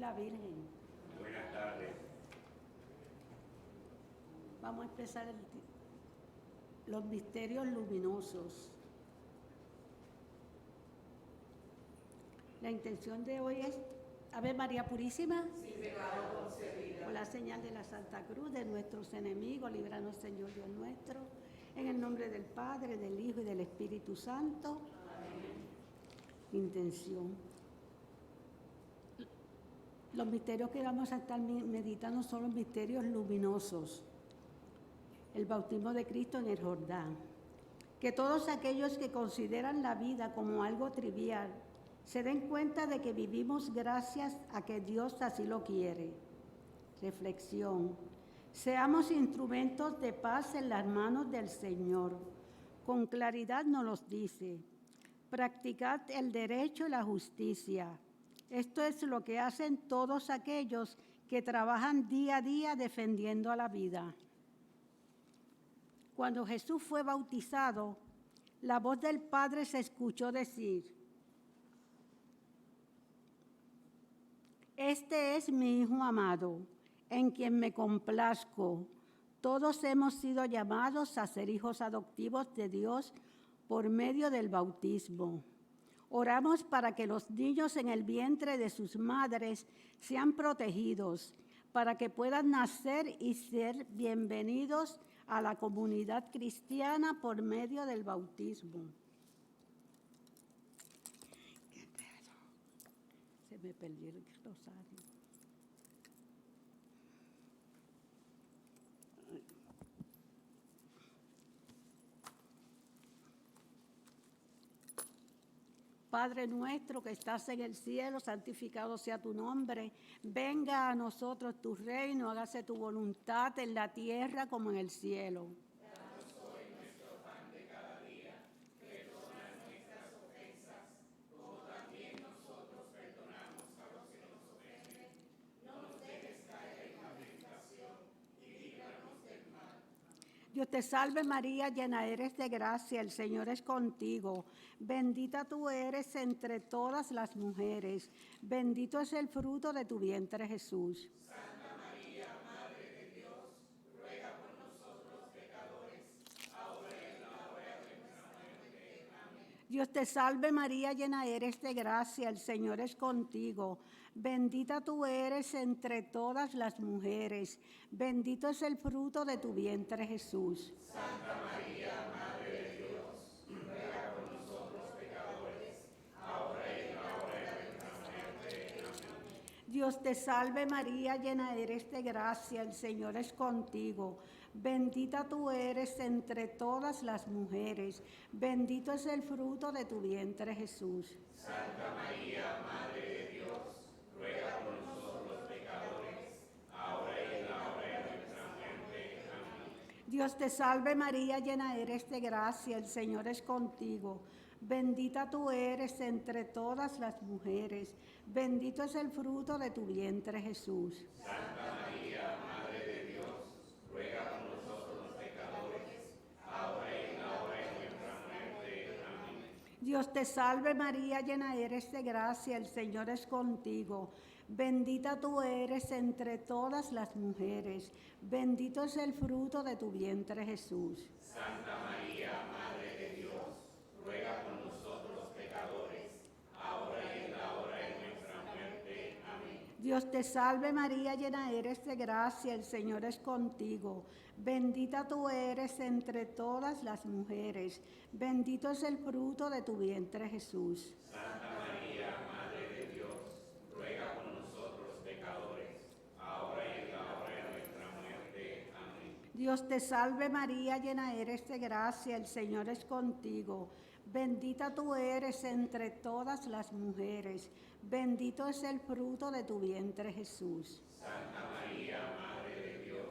la Virgen. Buenas tardes. Vamos a empezar los misterios luminosos. La intención de hoy es Ave María Purísima, sin pecado concebida. por la señal de la Santa Cruz de nuestros enemigos, líbranos Señor Dios nuestro, en el nombre del Padre, del Hijo y del Espíritu Santo. Amén. Intención. Los misterios que vamos a estar meditando son los misterios luminosos. El bautismo de Cristo en el Jordán. Que todos aquellos que consideran la vida como algo trivial se den cuenta de que vivimos gracias a que Dios así lo quiere. Reflexión. Seamos instrumentos de paz en las manos del Señor. Con claridad nos los dice. Practicad el derecho y la justicia. Esto es lo que hacen todos aquellos que trabajan día a día defendiendo a la vida. Cuando Jesús fue bautizado, la voz del Padre se escuchó decir: Este es mi Hijo amado, en quien me complazco. Todos hemos sido llamados a ser hijos adoptivos de Dios por medio del bautismo. Oramos para que los niños en el vientre de sus madres sean protegidos, para que puedan nacer y ser bienvenidos a la comunidad cristiana por medio del bautismo. Se me perdió el rosario. Padre nuestro que estás en el cielo, santificado sea tu nombre. Venga a nosotros tu reino, hágase tu voluntad en la tierra como en el cielo. Danos hoy nuestro pan de cada día. Perdona nuestras ofensas, como también nosotros perdonamos a los que nos ofenden. No nos dejes caer en la tentación y líbranos del mal. Dios te salve María, llena eres de gracia, el Señor es contigo. Bendita tú eres entre todas las mujeres. Bendito es el fruto de tu vientre Jesús. Santa María, Madre de Dios, ruega por nosotros pecadores, ahora y en la hora de nuestra muerte. Amén. Dios te salve María, llena eres de gracia, el Señor es contigo. Bendita tú eres entre todas las mujeres. Bendito es el fruto de tu vientre Jesús. Santa María, Madre de Dios, ruega por nosotros pecadores, ahora y en la hora de nuestra muerte. Amén. Dios te salve María, llena eres de gracia, el Señor es contigo. Bendita tú eres entre todas las mujeres. Bendito es el fruto de tu vientre Jesús. Santa María, Madre de Dios, ruega por nosotros pecadores, ahora y en la hora de nuestra muerte. Amén. Dios te salve María, llena eres de gracia, el Señor es contigo. Bendita tú eres entre todas las mujeres. Bendito es el fruto de tu vientre Jesús. Santa María, Madre de Dios, ruega por nosotros los pecadores, ahora y en la hora de nuestra muerte. Amén. Dios te salve María, llena eres de gracia, el Señor es contigo. Bendita tú eres entre todas las mujeres. Bendito es el fruto de tu vientre Jesús. Santa María, Madre de Dios, ruega por nosotros los pecadores, ahora y en la hora de nuestra muerte. Amén. Dios te salve María, llena eres de gracia, el Señor es contigo. Bendita tú eres entre todas las mujeres. Bendito es el fruto de tu vientre Jesús. Santa María, Madre de Dios, ruega por nosotros los pecadores, ahora y en la hora de nuestra muerte. Amén. Dios te salve María, llena eres de gracia, el Señor es contigo. Bendita tú eres entre todas las mujeres. Bendito es el fruto de tu vientre Jesús. Santa María, Madre de Dios,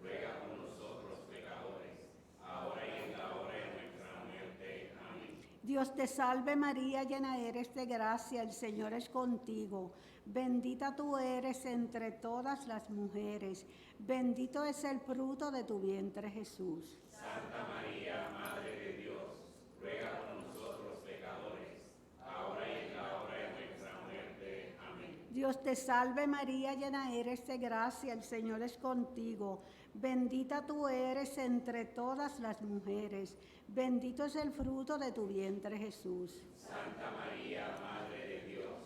ruega por nosotros los pecadores, ahora y en la hora de nuestra muerte. Amén. Dios te salve María, llena eres de gracia, el Señor es contigo. Bendita tú eres entre todas las mujeres. Bendito es el fruto de tu vientre Jesús. Santa María, Madre de Dios, ruega por nosotros los pecadores, ahora y en la hora de nuestra muerte. Amén. Dios te salve María, llena eres de gracia, el Señor es contigo. Bendita tú eres entre todas las mujeres. Bendito es el fruto de tu vientre, Jesús. Santa María, Madre de Dios,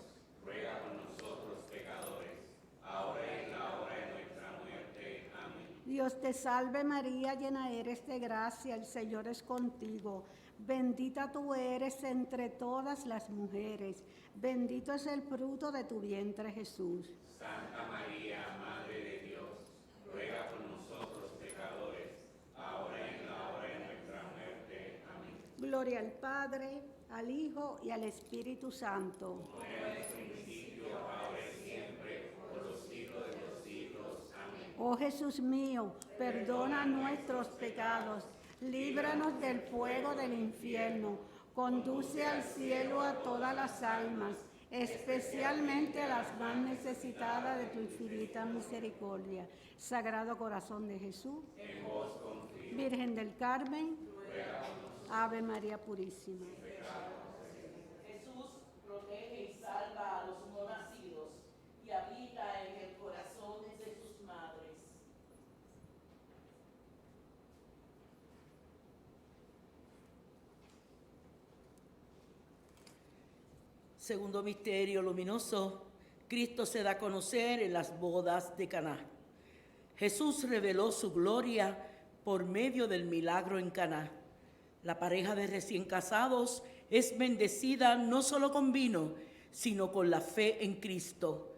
ruega por nosotros pecadores, ahora y en la hora de nuestra muerte. Amén. Dios te salve María, llena eres de gracia, el Señor es contigo. Bendita tú eres entre todas las mujeres. Bendito es el fruto de tu vientre, Jesús. Santa María, Madre de Dios, ruega por nosotros pecadores, ahora y en la hora de nuestra muerte. Amén. Gloria al Padre, al Hijo y al Espíritu Santo. Como era en el principio, ahora y siempre, por los siglos de los siglos. Amén. Oh Jesús mío, perdona nuestros pecados, líbranos del fuego del infierno, conduce al cielo a todas las almas, especialmente a las más necesitadas de tu infinita misericordia. Sagrado Corazón de Jesús, En vos confío. Virgen del Carmen, Ave María Purísima. Jesús protege y salva a los no nacidos y habita en el corazón de sus madres. Segundo misterio luminoso, Cristo se da a conocer en las bodas de Caná. Jesús reveló su gloria por medio del milagro en Caná. La pareja de recién casados es bendecida no solo con vino, sino con la fe en Cristo.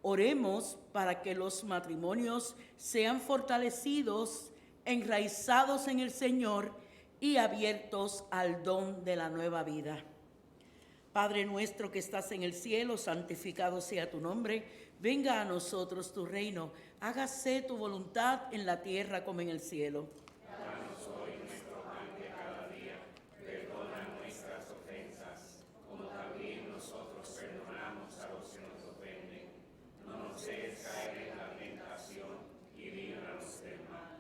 Oremos para que los matrimonios sean fortalecidos, enraizados en el Señor y abiertos al don de la nueva vida. Padre nuestro que estás en el cielo, santificado sea tu nombre. Venga a nosotros tu reino. Hágase tu voluntad en la tierra como en el cielo. Danos hoy nuestro pan de cada día. Perdona nuestras ofensas, como también nosotros perdonamos a los que nos ofenden. No nos dejes caer en la tentación y líbranos del mal.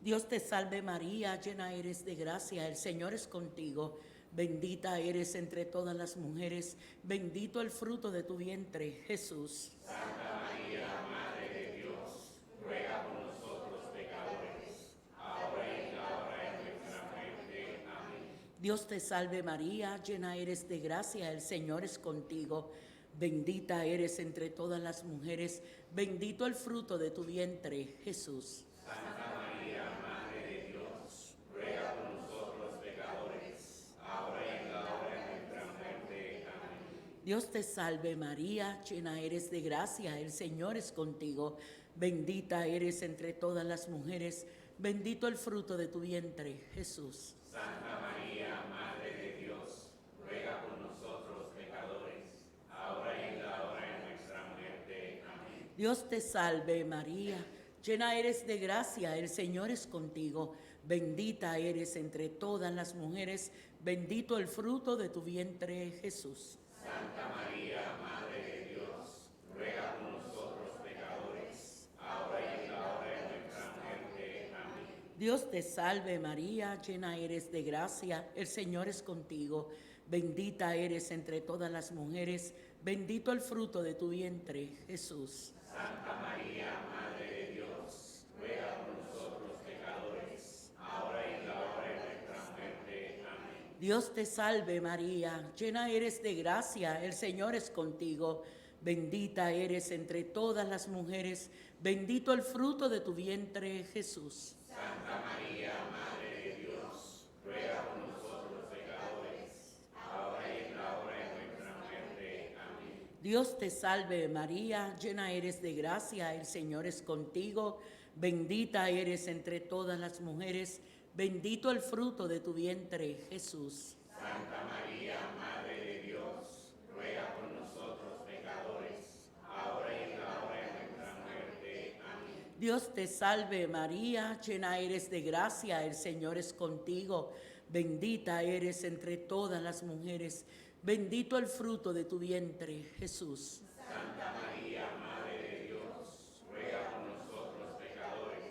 Dios te salve María, llena eres de gracia, el Señor es contigo. Bendita eres entre todas las mujeres, bendito el fruto de tu vientre, Jesús. Santa María, Madre de Dios, ruega por nosotros pecadores, ahora y en la hora de nuestra muerte. Amén. Dios te salve María, llena eres de gracia, el Señor es contigo. Bendita eres entre todas las mujeres, bendito el fruto de tu vientre, Jesús. Santa María, Madre de Dios, ruega por nosotros pecadores, ahora y en la hora de nuestra muerte. Amén. Dios te salve María, llena eres de gracia, el Señor es contigo. Bendita eres entre todas las mujeres, bendito el fruto de tu vientre, Jesús. Santa María, Madre de Dios, ruega por nosotros pecadores, ahora y en la hora de nuestra muerte. Amén. Dios te salve María, llena eres de gracia, el Señor es contigo. Bendita eres entre todas las mujeres, bendito el fruto de tu vientre, Jesús. Santa María, Madre de Dios, ruega por nosotros pecadores, ahora y en la hora de nuestra muerte. Amén. Dios te salve María, llena eres de gracia, el Señor es contigo. Bendita eres entre todas las mujeres, bendito el fruto de tu vientre, Jesús. Santa María, Madre de Dios, ruega por nosotros pecadores, ahora y en la hora de nuestra muerte. Amén. Dios te salve María, llena eres de gracia, el Señor es contigo. Bendita eres entre todas las mujeres, bendito el fruto de tu vientre, Jesús. Santa María, Madre de Dios, ruega por nosotros pecadores, ahora y en la hora de nuestra muerte. Amén. Dios te salve María, llena eres de gracia, el Señor es contigo. Bendita eres entre todas las mujeres, bendito el fruto de tu vientre, Jesús. Santa María, Madre de Dios, ruega por nosotros pecadores, ahora y en la hora de nuestra muerte. Amén. Dios te salve María, llena eres de gracia, el Señor es contigo. Bendita eres entre todas las mujeres, bendito el fruto de tu vientre, Jesús. Santa María, Madre de Dios, ruega por nosotros pecadores,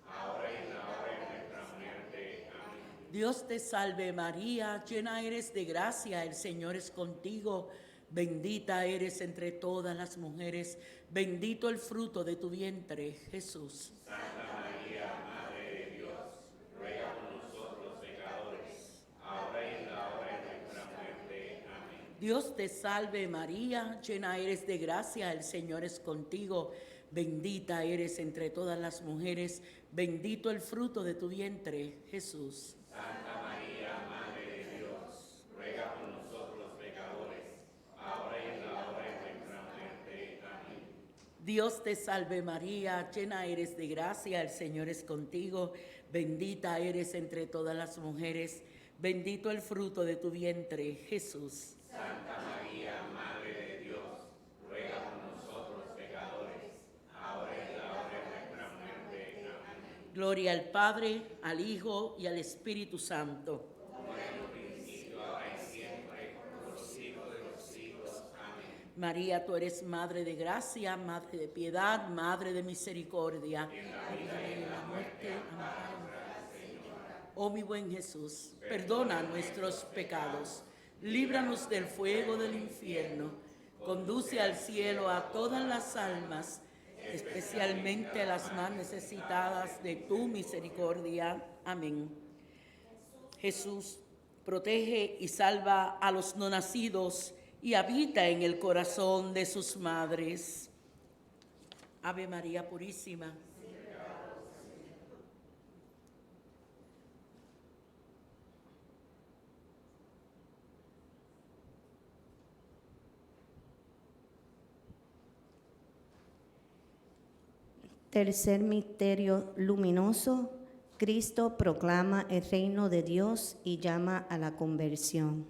ahora y en la hora de nuestra muerte. Amén. Dios te salve María, llena eres de gracia, el Señor es contigo. Bendita eres entre todas las mujeres, bendito el fruto de tu vientre, Jesús. Santa María, Madre de Dios, ruega por nosotros pecadores, ahora y en la hora de nuestra muerte. Amén. Dios te salve María, llena eres de gracia, el Señor es contigo. Bendita eres entre todas las mujeres, bendito el fruto de tu vientre, Jesús. Santa María, Madre de Dios, ruega por nosotros pecadores, ahora y en la hora de nuestra muerte. Amén. Dios te salve María, llena eres de gracia, el Señor es contigo. Bendita eres entre todas las mujeres, bendito el fruto de tu vientre, Jesús. Santa María, Madre de Dios, ruega por nosotros pecadores, ahora y en la hora de nuestra muerte. Amén. Gloria al Padre, al Hijo y al Espíritu Santo. Como en un principio, ahora y siempre, por los siglos de los siglos. Amén. María, tú eres Madre de gracia, Madre de piedad, Madre de misericordia. En la vida y en la muerte, ampáranos, Señora. Oh mi buen Jesús, perdona nuestros pecados, líbranos del fuego del infierno, conduce al cielo a todas las almas, especialmente a las más necesitadas de tu misericordia. Amén. Jesús, protege y salva a los no nacidos y habita en el corazón de sus madres. Ave María Purísima. Tercer misterio luminoso, Cristo proclama el reino de Dios y llama a la conversión.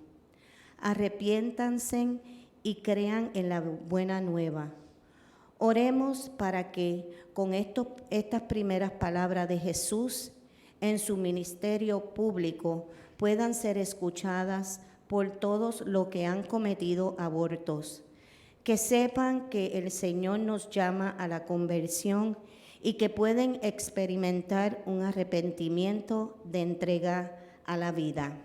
Arrepiéntanse y crean en la buena nueva. Oremos para que con estas primeras palabras de Jesús en su ministerio público puedan ser escuchadas por todos los que han cometido abortos. Que sepan que el Señor nos llama a la conversión y que pueden experimentar un arrepentimiento de entrega a la vida.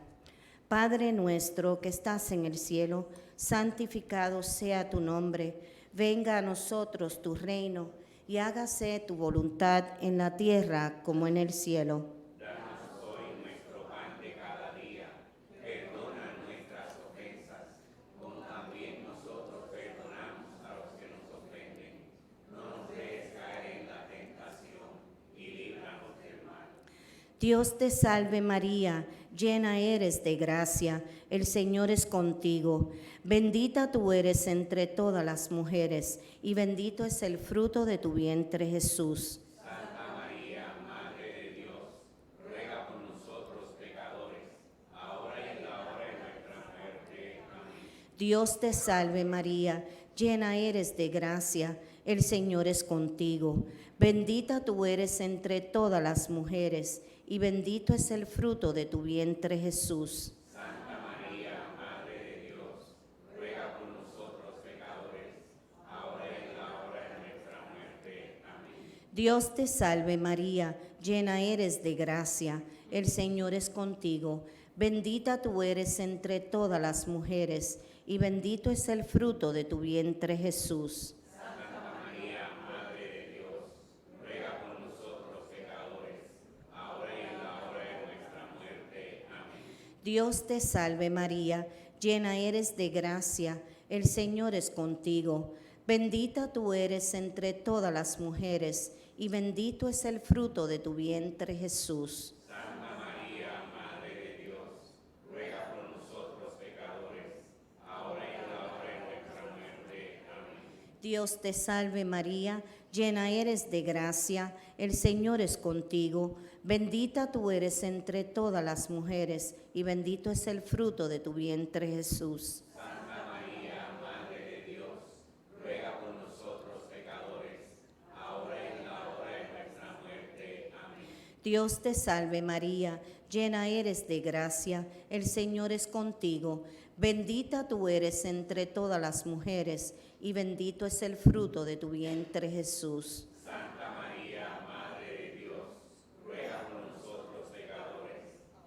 Padre nuestro que estás en el cielo, santificado sea tu nombre. Venga a nosotros tu reino y hágase tu voluntad en la tierra como en el cielo. Danos hoy nuestro pan de cada día. Perdona nuestras ofensas, como también nosotros perdonamos a los que nos ofenden. No nos dejes caer en la tentación y líbranos del mal. Dios te salve María, llena eres de gracia, el Señor es contigo. Bendita tú eres entre todas las mujeres, y bendito es el fruto de tu vientre, Jesús. Santa María, Madre de Dios, ruega por nosotros pecadores, ahora y en la hora de nuestra muerte. Amén. Dios te salve María, llena eres de gracia, el Señor es contigo. Bendita tú eres entre todas las mujeres, y bendito es el fruto de tu vientre, Jesús. Santa María, Madre de Dios, ruega por nosotros pecadores, ahora y en la hora de nuestra muerte. Amén. Dios te salve María, llena eres de gracia, el Señor es contigo. Bendita tú eres entre todas las mujeres, y bendito es el fruto de tu vientre, Jesús. Santa María, Madre de Dios, ruega por nosotros pecadores, ahora y en la hora de nuestra muerte. Amén. Dios te salve María, llena eres de gracia, el Señor es contigo. Bendita tú eres entre todas las mujeres, y bendito es el fruto de tu vientre, Jesús. Santa María, Madre de Dios, ruega por nosotros pecadores, ahora y en la hora de nuestra muerte. Amén. Dios te salve María, llena eres de gracia, el Señor es contigo. Bendita tú eres entre todas las mujeres, y bendito es el fruto de tu vientre, Jesús. Santa María, Madre de Dios, ruega por nosotros pecadores, ahora y en la hora de nuestra muerte. Amén. Dios te salve María, llena eres de gracia, el Señor es contigo. Bendita tú eres entre todas las mujeres, y bendito es el fruto de tu vientre, Jesús. Santa María, Madre de Dios, ruega por nosotros pecadores,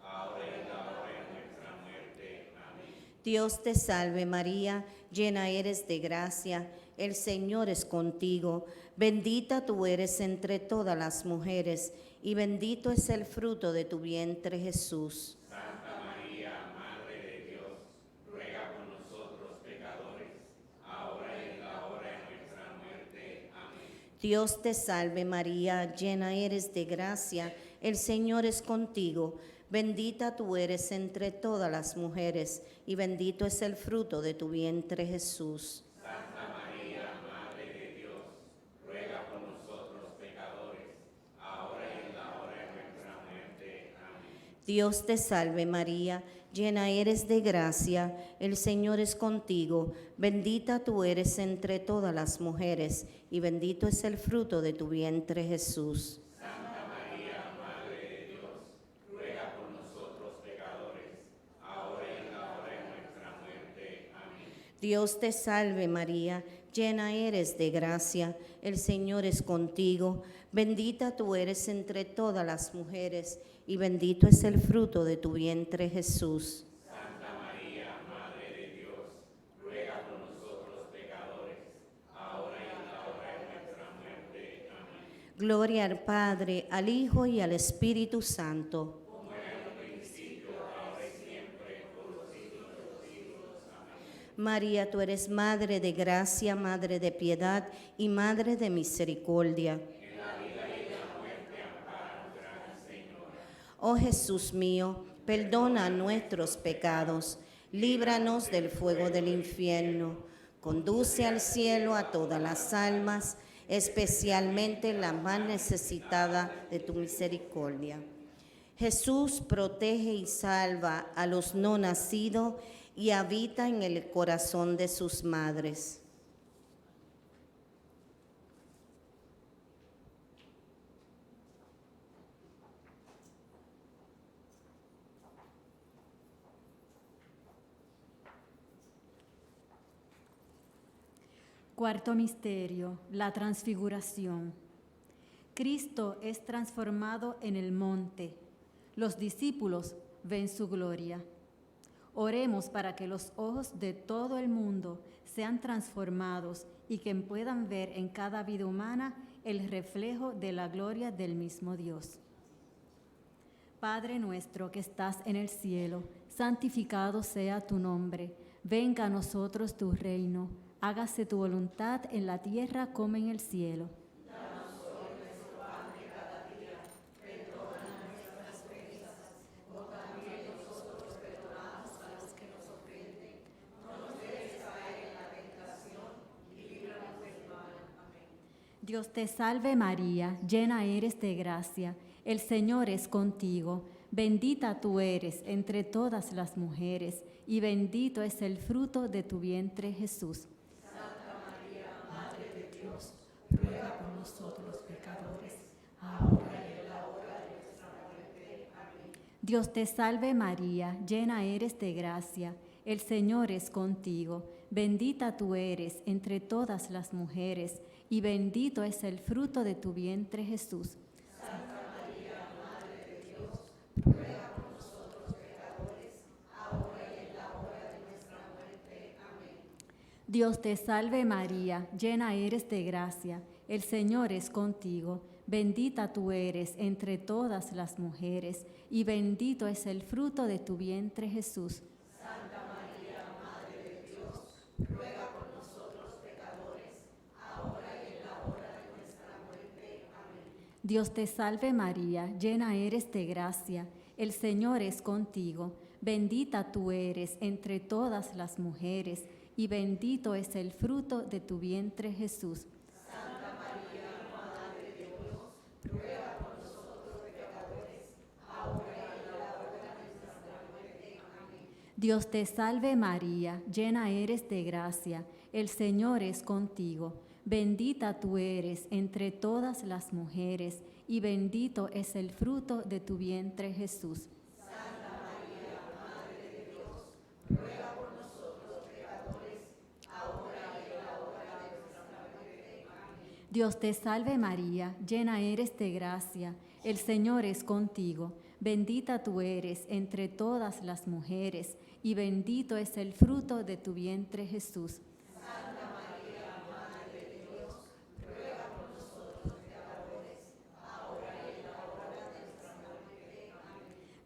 ahora y en la hora de nuestra muerte. Amén. Dios te salve María, llena eres de gracia, el Señor es contigo. Bendita tú eres entre todas las mujeres, y bendito es el fruto de tu vientre, Jesús. Santa María, Madre de Dios, ruega por nosotros pecadores, ahora y en la hora de nuestra muerte. Amén. Dios te salve María, llena eres de gracia, el Señor es contigo. Bendita tú eres entre todas las mujeres, y bendito es el fruto de tu vientre, Jesús. Santa María, Madre de Dios, ruega por nosotros pecadores, ahora y en la hora de nuestra muerte. Amén. Dios te salve María, llena eres de gracia, el Señor es contigo. Bendita tú eres entre todas las mujeres, y bendito es el fruto de tu vientre, Jesús. Santa María, Madre de Dios, ruega por nosotros pecadores, ahora y en la hora de nuestra muerte. Amén. Dios te salve María, llena eres de gracia, el Señor es contigo. Bendita tú eres entre todas las mujeres, y bendito es el fruto de tu vientre, Jesús. Santa María, Madre de Dios, ruega por nosotros pecadores, ahora y en la hora de nuestra muerte. Amén. Gloria al Padre, al Hijo y al Espíritu Santo. María, tú eres Madre de gracia, Madre de piedad y Madre de misericordia. Oh Jesús mío, perdona nuestros pecados, líbranos del fuego del infierno, conduce al cielo a todas las almas, especialmente las más necesitadas de tu misericordia. Jesús, protege y salva a los no nacidos y habita en el corazón de sus madres. Cuarto misterio, la transfiguración. Cristo es transformado en el monte. Los discípulos ven su gloria. Oremos para que los ojos de todo el mundo sean transformados y que puedan ver en cada vida humana el reflejo de la gloria del mismo Dios. Padre nuestro que estás en el cielo, santificado sea tu nombre. Venga a nosotros tu reino. Hágase tu voluntad en la tierra como en el cielo. Dios te salve María, llena eres de gracia, el Señor es contigo, bendita tú eres entre todas las mujeres, y bendito es el fruto de tu vientre Jesús. Santa María, Madre de Dios, ruega por nosotros los pecadores, ahora y en la hora de nuestra muerte. Amén. Dios te salve María, llena eres de gracia, el Señor es contigo, bendita tú eres entre todas las mujeres, y bendito es el fruto de tu vientre Jesús. Santa María, Madre de Dios, ruega por nosotros pecadores, ahora y en la hora de nuestra muerte. Amén. Dios te salve María, llena eres de gracia, el Señor es contigo, bendita tú eres entre todas las mujeres, y bendito es el fruto de tu vientre Jesús. Santa María, Madre de Dios, ruega por nosotros pecadores, ahora y en la hora de nuestra muerte. Amén. Dios te salve María, llena eres de gracia, el Señor es contigo, bendita tú eres entre todas las mujeres, y bendito es el fruto de tu vientre Jesús. Santa María, Madre de Dios, ruega por nosotros pecadores, ahora y en la hora de nuestra muerte. Amén. Dios te salve María, llena eres de gracia, el Señor es contigo, bendita tú eres entre todas las mujeres, y bendito es el fruto de tu vientre Jesús. Santa María, Madre de Dios, ruega por nosotros pecadores, ahora y en la hora de nuestra muerte. Amén. Dios te salve María, llena eres de gracia, el Señor es contigo, bendita tú eres entre todas las mujeres, y bendito es el fruto de tu vientre, Jesús.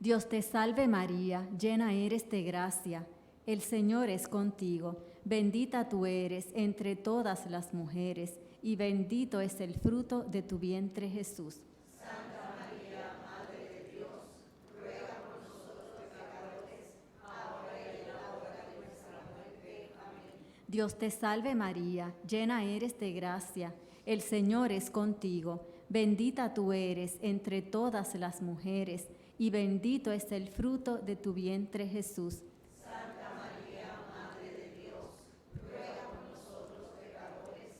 Dios te salve María, llena eres de gracia, el Señor es contigo, bendita tú eres entre todas las mujeres, y bendito es el fruto de tu vientre Jesús. Santa María, Madre de Dios, ruega por nosotros pecadores, ahora y en la hora de nuestra muerte. Amén. Dios te salve María, llena eres de gracia, el Señor es contigo, bendita tú eres entre todas las mujeres, y bendito es el fruto de tu vientre Jesús. Santa María, Madre de Dios, ruega por nosotros pecadores,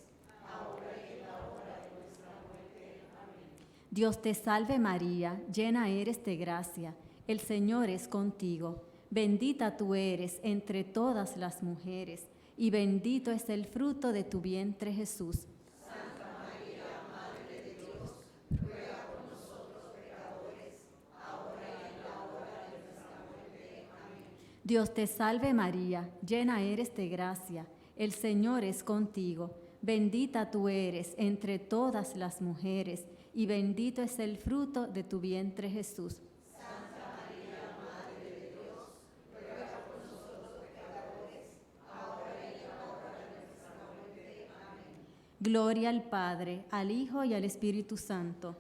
ahora y en la hora de nuestra muerte. Amén. Dios te salve María, llena eres de gracia, el Señor es contigo, bendita tú eres entre todas las mujeres, y bendito es el fruto de tu vientre Jesús. Santa María, Madre de Dios, ruega por nosotros pecadores, ahora y en la hora de nuestra muerte. Amén. Dios te salve María, llena eres de gracia, el Señor es contigo, bendita tú eres entre todas las mujeres, y bendito es el fruto de tu vientre Jesús. Santa María, Madre de Dios, ruega por nosotros pecadores, ahora y en la hora de nuestra muerte. Amén. Gloria al Padre, al Hijo y al Espíritu Santo.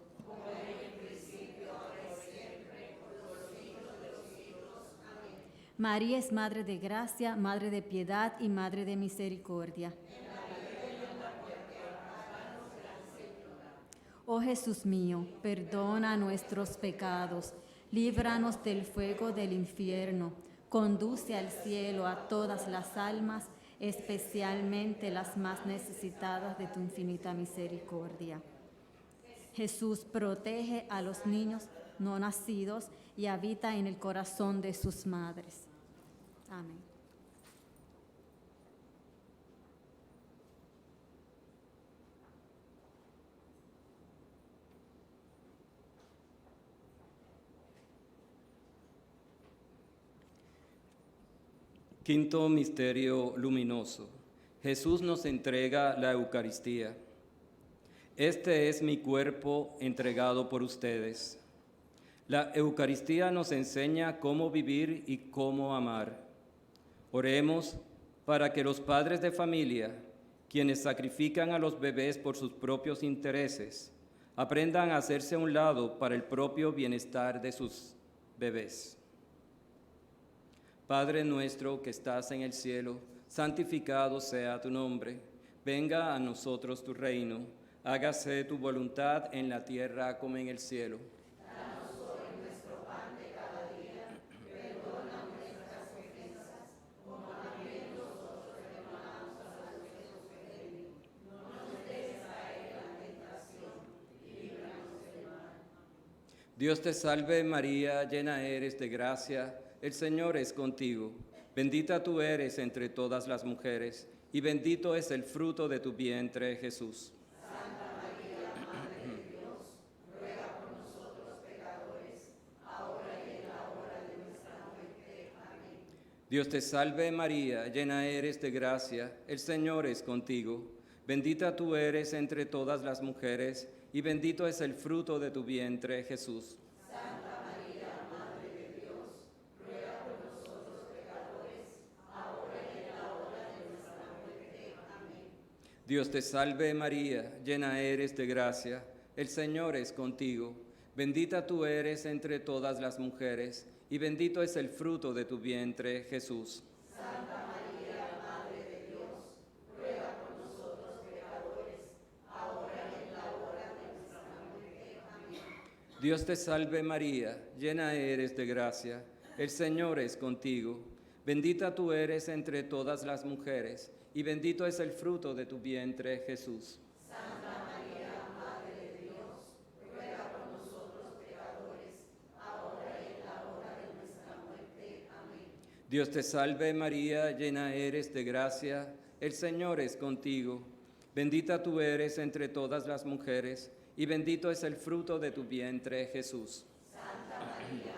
María es Madre de gracia, Madre de piedad y Madre de misericordia. Oh Jesús mío, perdona nuestros pecados, líbranos del fuego del infierno, conduce al cielo a todas las almas, especialmente las más necesitadas de tu infinita misericordia. Jesús, protege a los niños no nacidos y habita en el corazón de sus madres. Amén. Quinto misterio luminoso. Jesús nos entrega la Eucaristía. Este es mi cuerpo entregado por ustedes. La Eucaristía nos enseña cómo vivir y cómo amar. Oremos para que los padres de familia, quienes sacrifican a los bebés por sus propios intereses, aprendan a hacerse a un lado para el propio bienestar de sus bebés. Padre nuestro que estás en el cielo, santificado sea tu nombre. Venga a nosotros tu reino. Hágase tu voluntad en la tierra como en el cielo. Danos hoy nuestro pan de cada día. Perdona nuestras ofensas, como también nosotros perdonamos a los que nos ofenden. No nos dejes caer en la tentación y líbranos del mal. Dios te salve María, llena eres de gracia, el Señor es contigo. Bendita tú eres entre todas las mujeres, y bendito es el fruto de tu vientre, Jesús. Santa María, Madre de Dios, ruega por nosotros pecadores, ahora y en la hora de nuestra muerte. Amén. Dios te salve María, llena eres de gracia, el Señor es contigo. Bendita tú eres entre todas las mujeres, y bendito es el fruto de tu vientre, Jesús. Santa María, Madre de Dios, ruega por nosotros pecadores, ahora y en la hora de nuestra muerte. Amén. Dios te salve María, llena eres de gracia, el Señor es contigo. Bendita tú eres entre todas las mujeres, y bendito es el fruto de tu vientre, Jesús. Santa María, Madre de Dios, ruega por nosotros pecadores, ahora y en la hora de nuestra muerte. Amén. Dios te salve María, llena eres de gracia, el Señor es contigo. Bendita tú eres entre todas las mujeres, y bendito es el fruto de tu vientre, Jesús. Santa María, Madre de Dios, ruega por nosotros pecadores, ahora y en la hora de nuestra muerte. Amén. Dios te salve María, llena eres de gracia, el Señor es contigo. Bendita tú eres entre todas las mujeres, y bendito es el fruto de tu vientre, Jesús. Santa María,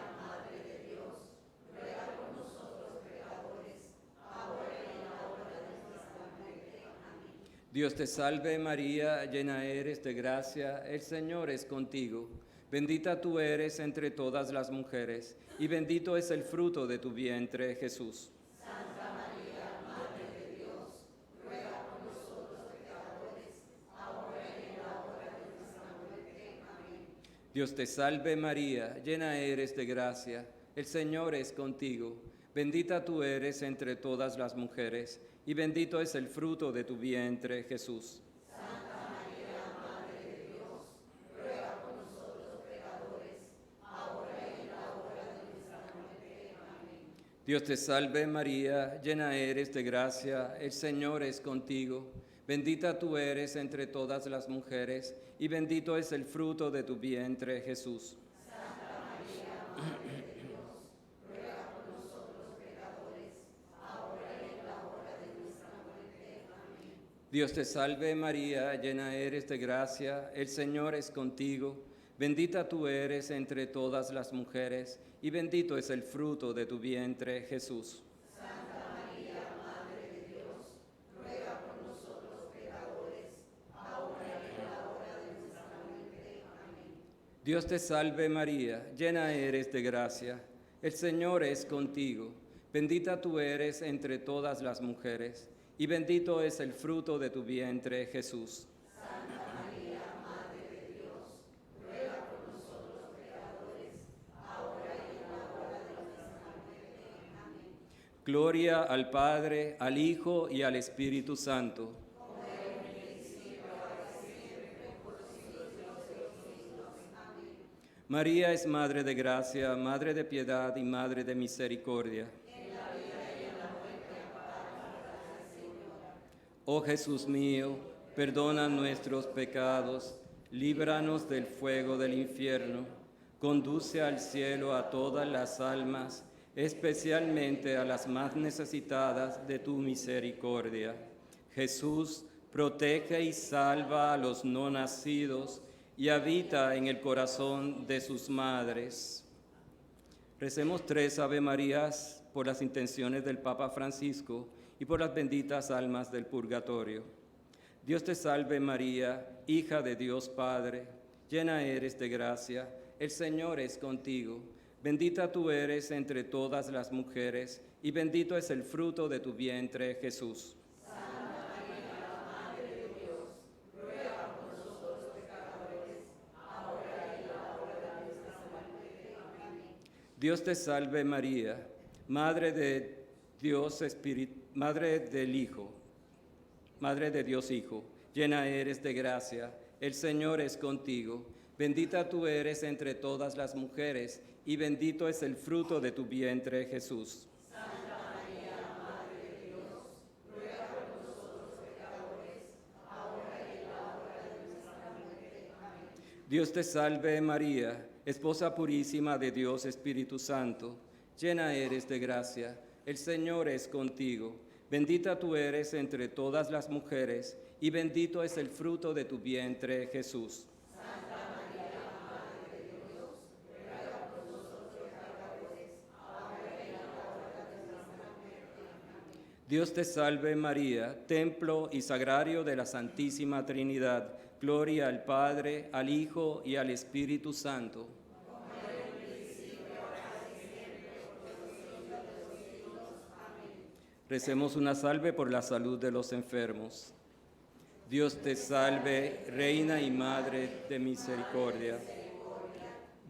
Dios te salve María, llena eres de gracia, el Señor es contigo. Bendita tú eres entre todas las mujeres, y bendito es el fruto de tu vientre, Jesús. Santa María, Madre de Dios, ruega por nosotros pecadores, ahora y en la hora de nuestra muerte. Amén. Dios te salve María, llena eres de gracia, el Señor es contigo. Bendita tú eres entre todas las mujeres, y bendito es el fruto de tu vientre, Jesús. Santa María, Madre de Dios, ruega por nosotros pecadores, ahora y en la hora de nuestra muerte. Amén. Dios te salve María, llena eres de gracia, el Señor es contigo. Bendita tú eres entre todas las mujeres, y bendito es el fruto de tu vientre, Jesús. Santa María, Madre de Dios, ruega por nosotros pecadores, ahora y en la hora de nuestra muerte. Amén. Dios te salve María, llena eres de gracia, el Señor es contigo. Bendita tú eres entre todas las mujeres, y bendito es el fruto de tu vientre, Jesús. Santa María, Madre de Dios, ruega por nosotros pecadores, ahora y en la hora de nuestra muerte. Amén. Dios te salve María, llena eres de gracia, el Señor es contigo. Bendita tú eres entre todas las mujeres, y bendito es el fruto de tu vientre, Jesús. Santa María, Madre de Dios, ruega por nosotros pecadores, ahora y en la hora de nuestra muerte. Amén. Gloria al Padre, al Hijo y al Espíritu Santo. María es Madre de gracia, Madre de piedad y Madre de misericordia. Oh Jesús mío, perdona nuestros pecados, líbranos del fuego del infierno, conduce al cielo a todas las almas, especialmente a las más necesitadas de tu misericordia. Jesús, protege y salva a los no nacidos y habita en el corazón de sus madres. Recemos 3 Ave Marías por las intenciones del Papa Francisco y por las benditas almas del purgatorio. Dios te salve María, hija de Dios Padre, llena eres de gracia, el Señor es contigo. Bendita tú eres entre todas las mujeres, y bendito es el fruto de tu vientre, Jesús. Santa María, Madre de Dios, ruega por nosotros pecadores, ahora y en la hora de nuestra muerte. Amén. Dios te salve María, Madre de Dios Madre del Hijo, Madre de Dios Hijo, llena eres de gracia, el Señor es contigo. Bendita tú eres entre todas las mujeres, y bendito es el fruto de tu vientre, Jesús. Santa María, Madre de Dios, ruega por nosotros pecadores, ahora y en la hora de nuestra muerte. Amén. Dios te salve María, esposa purísima de Dios Espíritu Santo, llena eres de gracia, el Señor es contigo. Bendita tú eres entre todas las mujeres, y bendito es el fruto de tu vientre, Jesús. Santa María, Madre de Dios, ruega por nosotros pecadores, ahora y en la hora de nuestra muerte. Amén. Dios te salve María, templo y sagrario de la Santísima Trinidad. Gloria al Padre, al Hijo y al Espíritu Santo. Recemos una salve por la salud de los enfermos. Dios te salve, Reina y Madre de misericordia,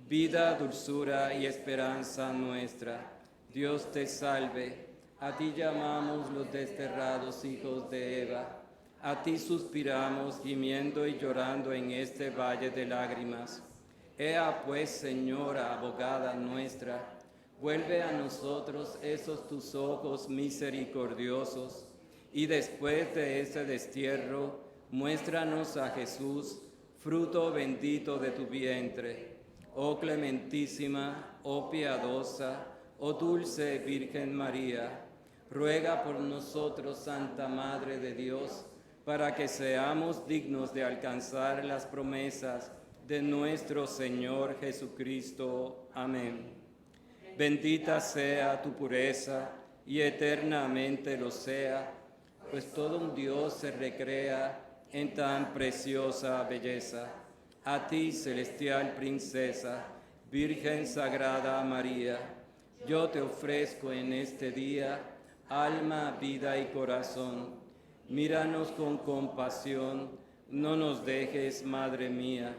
vida, dulzura y esperanza nuestra. Dios te salve, a ti llamamos los desterrados hijos de Eva, a ti suspiramos gimiendo y llorando en este valle de lágrimas. Ea pues, Señora, abogada nuestra, vuelve a nosotros esos tus ojos misericordiosos, y después de ese destierro, muéstranos a Jesús, fruto bendito de tu vientre. Oh clementísima, oh piadosa, oh dulce Virgen María, ruega por nosotros, Santa Madre de Dios, para que seamos dignos de alcanzar las promesas de nuestro Señor Jesucristo. Amén. Bendita sea tu pureza y eternamente lo sea, pues todo un Dios se recrea en tan preciosa belleza. A ti, celestial princesa, Virgen Sagrada María, yo te ofrezco en este día alma, vida y corazón. Míranos con compasión, no nos dejes, Madre mía.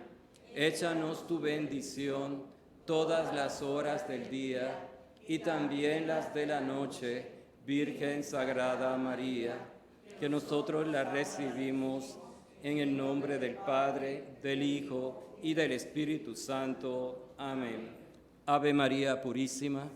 Échanos tu bendición todas las horas del día y también las de la noche, Virgen Sagrada María, que nosotros la recibimos en el nombre del Padre, del Hijo y del Espíritu Santo. Amén. Ave María Purísima.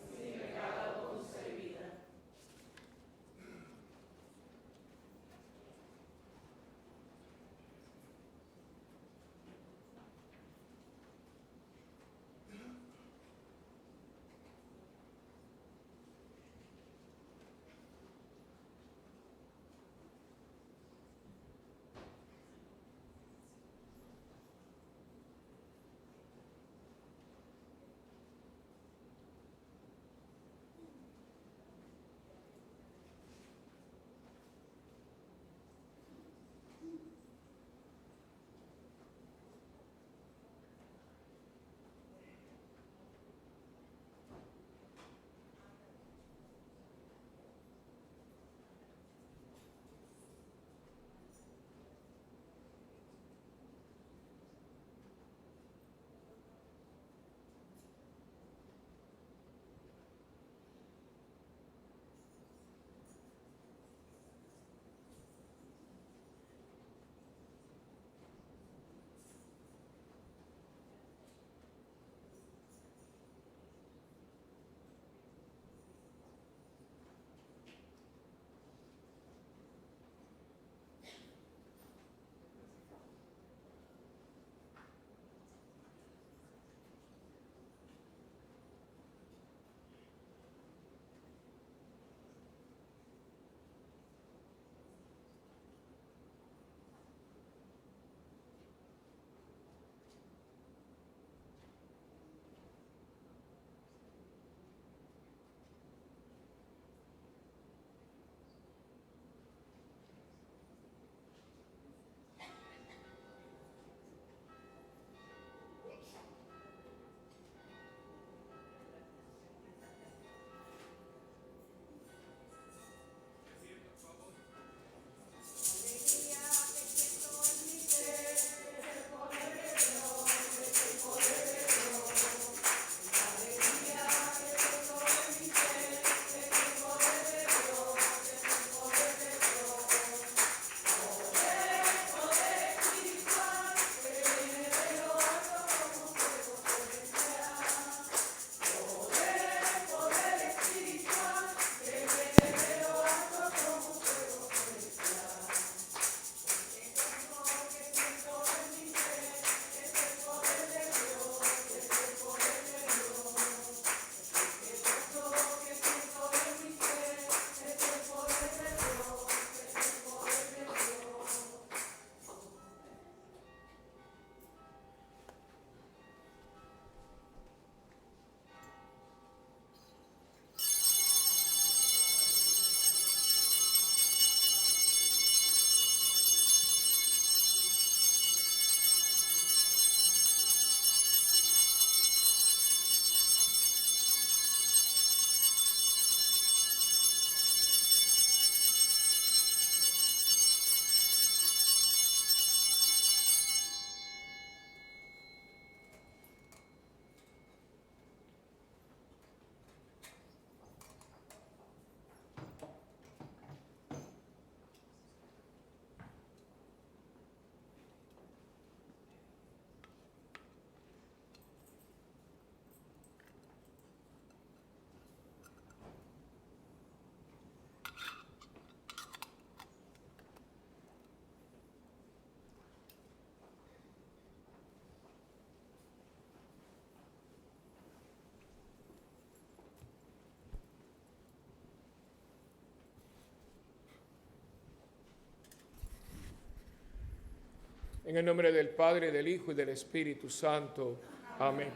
En el nombre del Padre, del Hijo y del Espíritu Santo. Amén.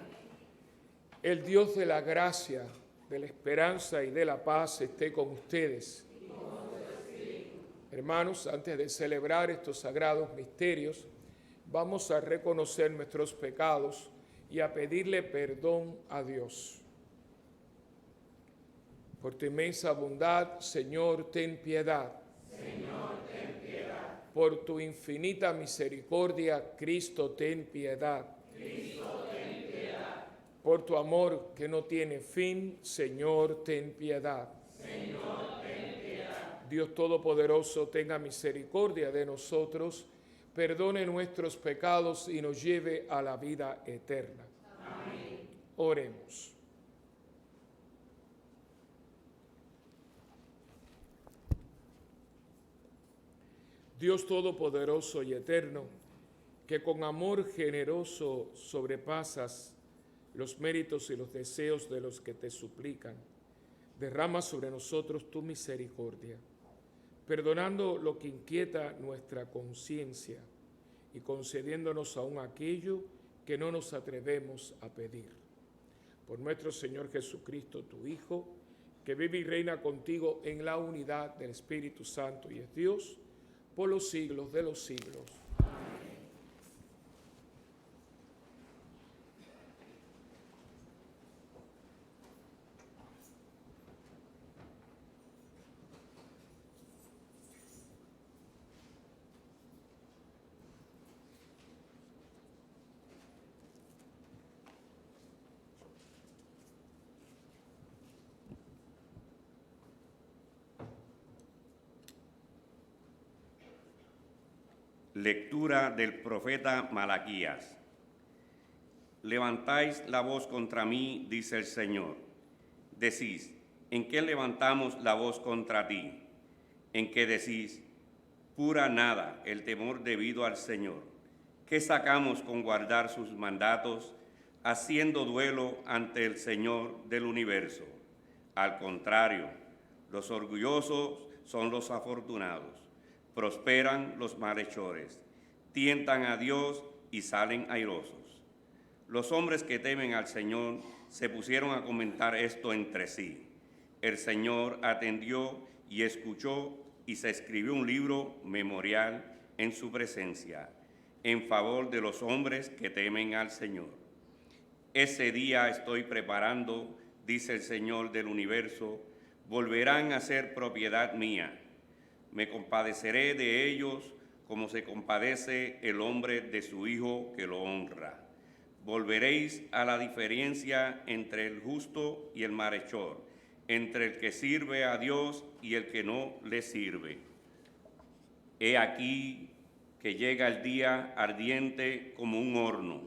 El Dios de la gracia, de la esperanza y de la paz esté con ustedes. En Hermanos, antes de celebrar estos sagrados misterios, vamos a reconocer nuestros pecados y a pedirle perdón a Dios. Por tu inmensa bondad, Señor, ten piedad. Señor, ten piedad. Por tu infinita misericordia, Cristo, ten piedad. Cristo, ten piedad. Por tu amor que no tiene fin, Señor, ten piedad. Señor, ten piedad. Dios Todopoderoso, tenga misericordia de nosotros, perdone nuestros pecados y nos lleve a la vida eterna. Amén. Oremos. Dios Todopoderoso y Eterno, que con amor generoso sobrepasas los méritos y los deseos de los que te suplican, derrama sobre nosotros tu misericordia, perdonando lo que inquieta nuestra conciencia y concediéndonos aún aquello que no nos atrevemos a pedir. Por nuestro Señor Jesucristo, tu Hijo, que vive y reina contigo en la unidad del Espíritu Santo y es Dios, por los siglos de los siglos. Amén. Lectura del profeta Malaquías. Levantáis la voz contra mí, dice el Señor. Decís, ¿en qué levantamos la voz contra ti? En que decís, pura nada, el temor debido al Señor. ¿Qué sacamos con guardar sus mandatos, haciendo duelo ante el Señor del universo? Al contrario, los orgullosos son los afortunados. Prosperan los malhechores, tientan a Dios y salen airosos. Los hombres que temen al Señor se pusieron a comentar esto entre sí. El Señor atendió y escuchó y se escribió un libro memorial en su presencia, en favor de los hombres que temen al Señor. Ese día estoy preparando, dice el Señor del universo, volverán a ser propiedad mía. Me compadeceré de ellos como se compadece el hombre de su hijo que lo honra. Volveréis a la diferencia entre el justo y el malhechor, entre el que sirve a Dios y el que no le sirve. He aquí que llega el día ardiente como un horno,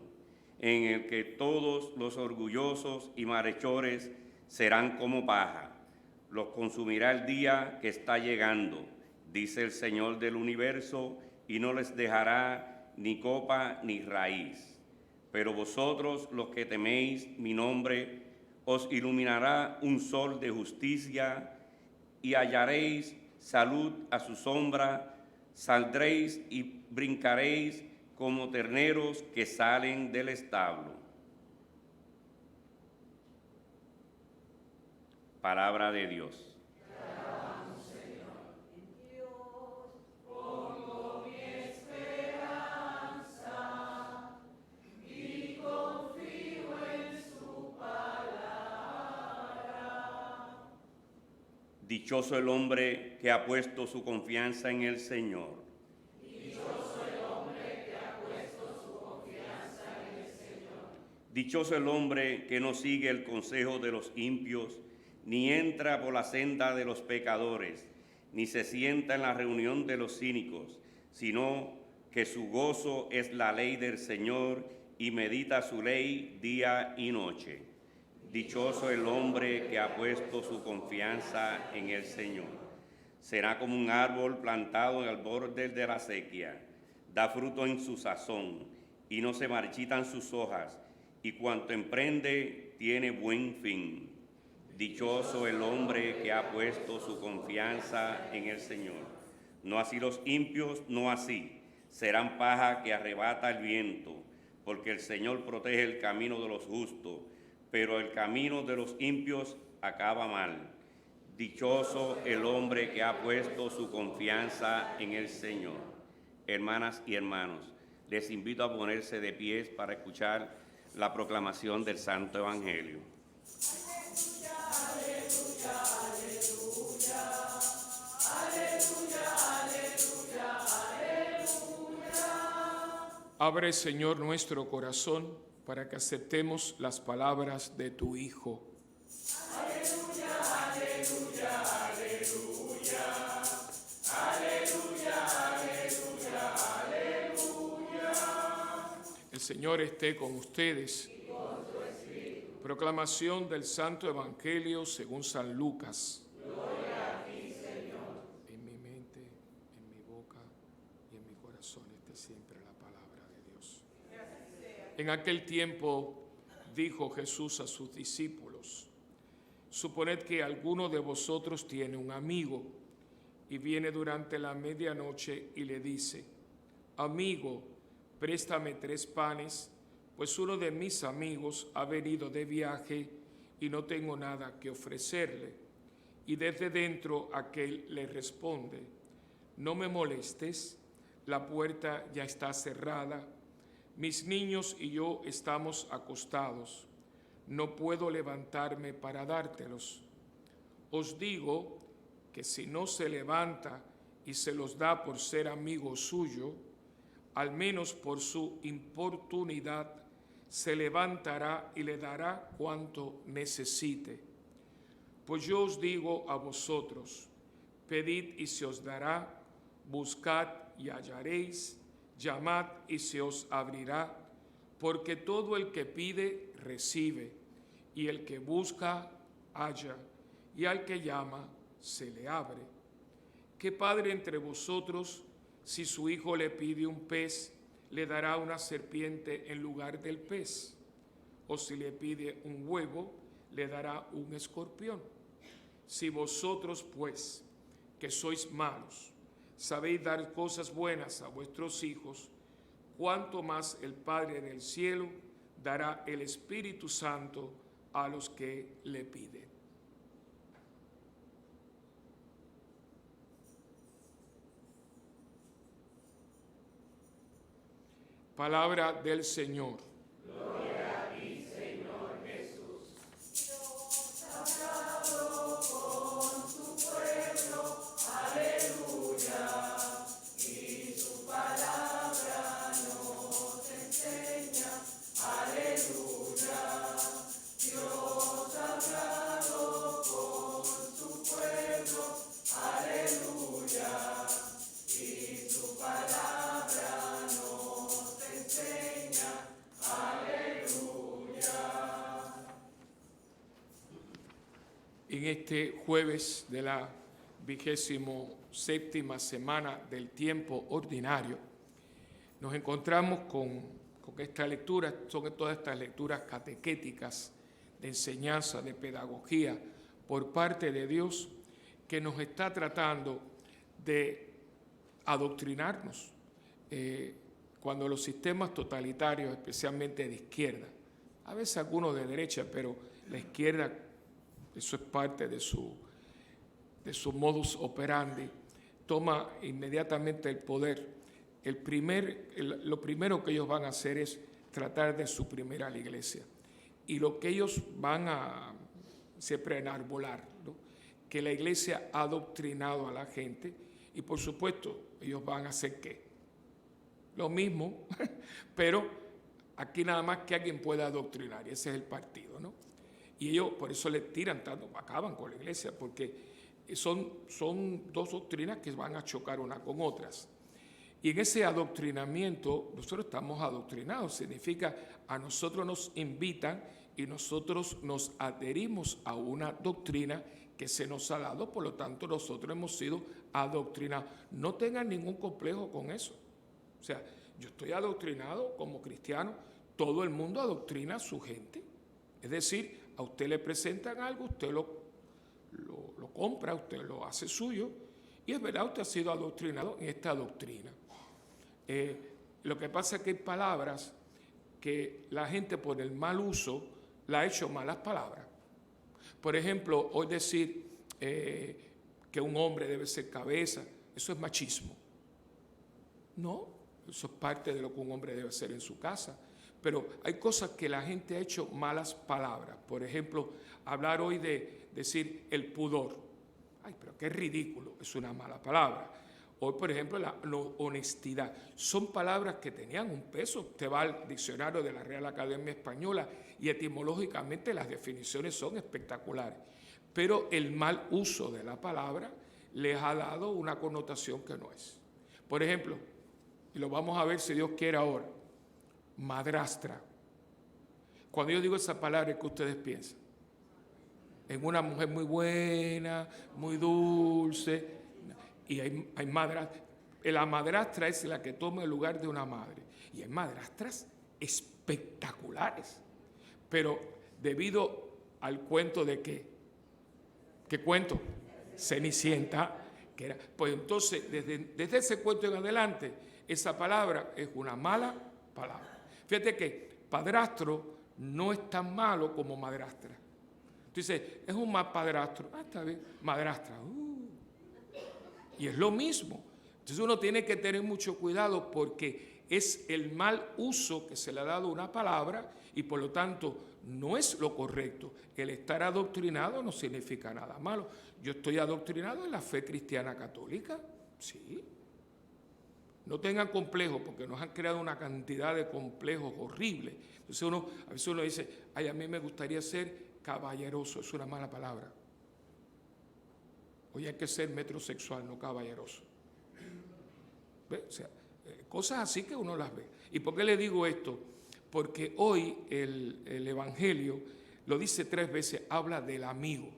en el que todos los orgullosos y malhechores serán como paja. Los consumirá el día que está llegando, dice el Señor del universo, y no les dejará ni copa ni raíz. Pero vosotros, los que teméis mi nombre, os iluminará un sol de justicia y hallaréis salud a su sombra, saldréis y brincaréis como terneros que salen del establo. Palabra de Dios. Dichoso el hombre que ha puesto su confianza en el Señor. Dichoso el hombre que ha puesto su confianza en el Señor. Dichoso el hombre que no sigue el consejo de los impios, ni entra por la senda de los pecadores, ni se sienta en la reunión de los cínicos, sino que su gozo es la ley del Señor y medita su ley día y noche. Dichoso el hombre que ha puesto su confianza en el Señor. Será como un árbol plantado en el borde de la acequia, da fruto en su sazón, y no se marchitan sus hojas, y cuanto emprende tiene buen fin. Dichoso el hombre que ha puesto su confianza en el Señor. No así los impios, no así. Serán paja que arrebata el viento, porque el Señor protege el camino de los justos, pero el camino de los impios acaba mal. Dichoso el hombre que ha puesto su confianza en el Señor. Hermanas y hermanos, les invito a ponerse de pies para escuchar la proclamación del Santo Evangelio. Abre, Señor, nuestro corazón para que aceptemos las palabras de tu Hijo. Aleluya, aleluya, aleluya. Aleluya, aleluya, aleluya. El Señor esté con ustedes. Y con tu espíritu. Proclamación del Santo Evangelio según San Lucas. Gloria a ti, Señor. En mi mente, en mi boca y en mi corazón esté siempre la palabra de Dios. En aquel tiempo dijo Jesús a sus discípulos: suponed que alguno de vosotros tiene un amigo y viene durante la medianoche y le dice: amigo, préstame 3 panes, pues uno de mis amigos ha venido de viaje y no tengo nada que ofrecerle. Y desde dentro aquel le responde: no me molestes, la puerta ya está cerrada, mis niños y yo estamos acostados, no puedo levantarme para dártelos. Os digo que si no se levanta y se los da por ser amigo suyo, al menos por su importunidad, se levantará y le dará cuanto necesite. Pues yo os digo a vosotros: pedid y se os dará, buscad y hallaréis, llamad y se os abrirá, porque todo el que pide, recibe, y el que busca, halla, y al que llama, se le abre. ¿Qué padre entre vosotros, si su hijo le pide un pez, le dará una serpiente en lugar del pez? O si le pide un huevo, le dará un escorpión. Si vosotros, pues, que sois malos, sabéis dar cosas buenas a vuestros hijos, cuánto más el Padre del cielo dará el Espíritu Santo a los que le piden. Palabra del Señor. Gloria a ti, Señor Jesús. Dios hablado con su pueblo, aleluya, y su palabra nos enseña, aleluya. Dios hablado con su pueblo, aleluya, y su palabra nos enseña, aleluya. En este jueves de la 27ª semana del tiempo ordinario, nos encontramos con esta lectura. Son todas estas lecturas catequéticas de enseñanza, de pedagogía por parte de Dios, que nos está tratando de adoctrinarnos. Cuando los sistemas totalitarios, especialmente de izquierda, a veces algunos de derecha, pero la izquierda, eso es parte de su modus operandi, toma inmediatamente el poder. Lo primero que ellos van a hacer es tratar de suprimir a la iglesia. Y lo que ellos van a siempre enarbolar, ¿no? Que la iglesia ha adoctrinado a la gente, y por supuesto ellos van a hacer ¿qué? Lo mismo, pero aquí nada más que alguien pueda adoctrinar, y ese es el partido, ¿no? Y ellos por eso le tiran tanto, acaban con la iglesia, porque son 2 doctrinas que van a chocar una con otras. Y en ese adoctrinamiento, nosotros estamos adoctrinados, significa a nosotros nos invitan y nosotros nos adherimos a una doctrina que se nos ha dado, por lo tanto nosotros hemos sido adoctrinados. No tengan ningún complejo con eso. O sea, yo estoy adoctrinado como cristiano, todo el mundo adoctrina a su gente. Es decir, a usted le presentan algo, usted lo compra, usted lo hace suyo, y es verdad, usted ha sido adoctrinado en esta doctrina. Lo que pasa es que hay palabras que la gente por el mal uso la ha hecho malas palabras. Por ejemplo, hoy decir que un hombre debe ser cabeza. Eso es machismo. No, eso es parte de lo que un hombre debe hacer en su casa. Pero hay cosas que la gente ha hecho malas palabras. Por ejemplo, hablar hoy de decir el pudor. Ay, pero qué ridículo, es una mala palabra. Hoy, por ejemplo, la honestidad. Son palabras que tenían un peso. Usted va al diccionario de la Real Academia Española y etimológicamente las definiciones son espectaculares. Pero el mal uso de la palabra les ha dado una connotación que no es. Por ejemplo, y lo vamos a ver si Dios quiere ahora, madrastra. Cuando yo digo esa palabra, ¿qué ustedes piensan? En una mujer muy buena, muy dulce, y hay madrastras. La madrastra es la que toma el lugar de una madre, y hay madrastras espectaculares, pero debido al cuento de ¿qué cuento? Cenicienta, que era. Pues entonces, desde ese cuento en adelante, esa palabra es una mala palabra. Fíjate que padrastro no es tan malo como madrastra. Entonces, es un mal padrastro. Está bien, madrastra. Y es lo mismo. Entonces uno tiene que tener mucho cuidado porque es el mal uso que se le ha dado a una palabra y por lo tanto no es lo correcto. El estar adoctrinado no significa nada malo. Yo estoy adoctrinado en la fe cristiana católica, sí. No tengan complejos porque nos han creado una cantidad de complejos horribles. Entonces a veces uno dice, ay, a mí me gustaría ser caballeroso, es una mala palabra. Hoy hay que ser metrosexual, no caballeroso. ¿Ve? O sea, cosas así que uno las ve. ¿Y por qué le digo esto? Porque hoy el Evangelio lo dice 3 veces, habla del amigo.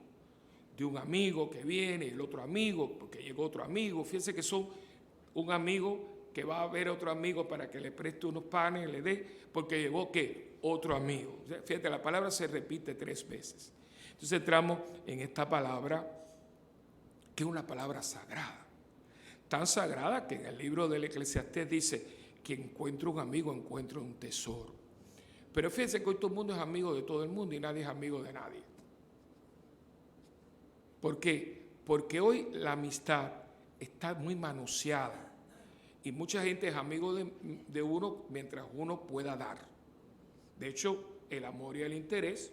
De un amigo que viene, el otro amigo, porque llegó otro amigo. Fíjense que son un amigo que va a ver a otro amigo para que le preste unos panes, le dé, porque llegó, ¿qué? Otro amigo. O sea, fíjate, la palabra se repite 3 veces. Entonces entramos en esta palabra, que es una palabra sagrada. Tan sagrada que en el libro del Eclesiastés dice que encuentra un amigo, encuentra un tesoro. Pero fíjense que hoy todo el mundo es amigo de todo el mundo y nadie es amigo de nadie. ¿Por qué? Porque hoy la amistad está muy manoseada. Y mucha gente es amigo de uno mientras uno pueda dar. De hecho, el amor y el interés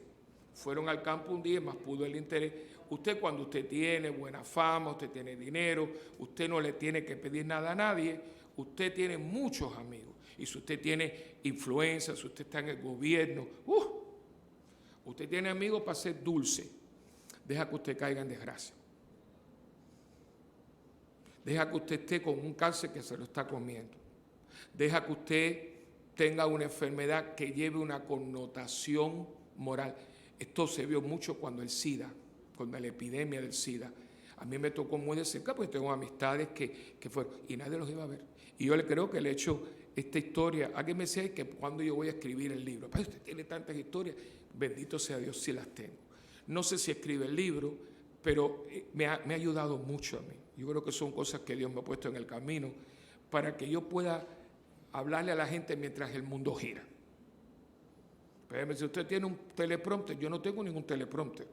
fueron al campo un día, más pudo el interés. Usted cuando usted tiene buena fama, usted tiene dinero, usted no le tiene que pedir nada a nadie, usted tiene muchos amigos. Y si usted tiene influencia, si usted está en el gobierno, usted tiene amigos para ser dulce. Deja que usted caiga en desgracia. Deja que usted esté con un cáncer que se lo está comiendo. Deja que usted tenga una enfermedad que lleve una connotación moral. Esto se vio mucho cuando el SIDA, cuando la epidemia del SIDA. A mí me tocó muy de cerca porque tengo amistades que fueron y nadie los iba a ver. Y yo le creo que le he hecho esta historia. Alguien me decía que cuando yo voy a escribir el libro. Pero usted tiene tantas historias. Bendito sea Dios si las tengo. No sé si escribe el libro, pero me ha ayudado mucho a mí. Yo creo que son cosas que Dios me ha puesto en el camino para que yo pueda hablarle a la gente mientras el mundo gira. Pero si usted tiene un teleprompter, yo no tengo ningún teleprompter.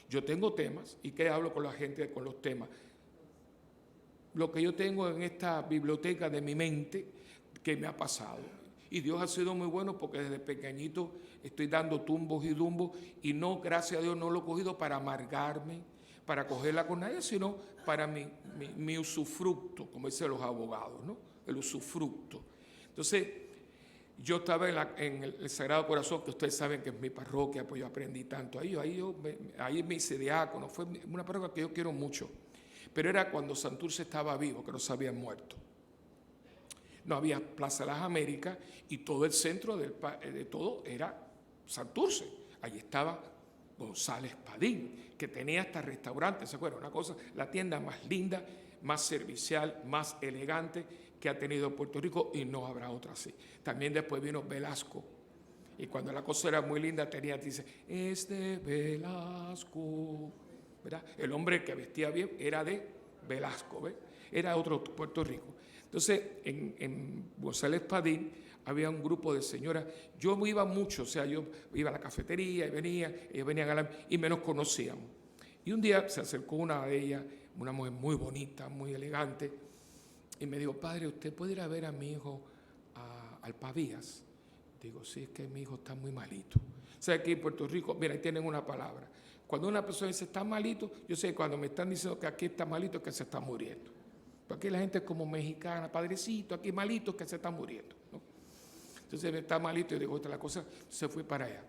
Yo tengo temas y que hablo con la gente con los temas. Lo que yo tengo en esta biblioteca de mi mente que me ha pasado. Y Dios ha sido muy bueno porque desde pequeñito estoy dando tumbos y dumbos y no, gracias a Dios, no lo he cogido para amargarme, para cogerla con nadie, sino para mi usufructo, como dicen los abogados, ¿no? El usufructo. Entonces, yo estaba en el Sagrado Corazón, que ustedes saben que es mi parroquia, pues yo aprendí tanto. Ahí me hice diácono, fue una parroquia que yo quiero mucho. Pero era cuando Santurce estaba vivo, que no se habían muerto. No había Plaza de las Américas y todo el centro de todo era Santurce. Allí estaba González Padín, que tenía hasta restaurantes, ¿se acuerdan? Una cosa, la tienda más linda, más servicial, más elegante que ha tenido Puerto Rico y no habrá otra así. También después vino Velasco. Y cuando la cosa era muy linda, dice, Velasco, ¿verdad? El hombre que vestía bien era de Velasco, ¿ves? Era otro Puerto Rico. Entonces, en González Padín había un grupo de señoras. Yo iba mucho, o sea, yo iba a la cafetería y venía, ellos venían y me nos conocíamos. Y un día se acercó una de ellas, una mujer muy bonita, muy elegante, y me dijo, padre, ¿usted puede ir a ver a mi hijo al Pavías? Digo, sí, es que mi hijo está muy malito. O sea, aquí en Puerto Rico, mira, ahí tienen una palabra. Cuando una persona dice está malito, yo sé que cuando me están diciendo que aquí está malito es que se está muriendo. Pero aquí la gente es como mexicana, padrecito, aquí malito es que se está muriendo, ¿no? Entonces está malito y digo, la cosa se fue para allá.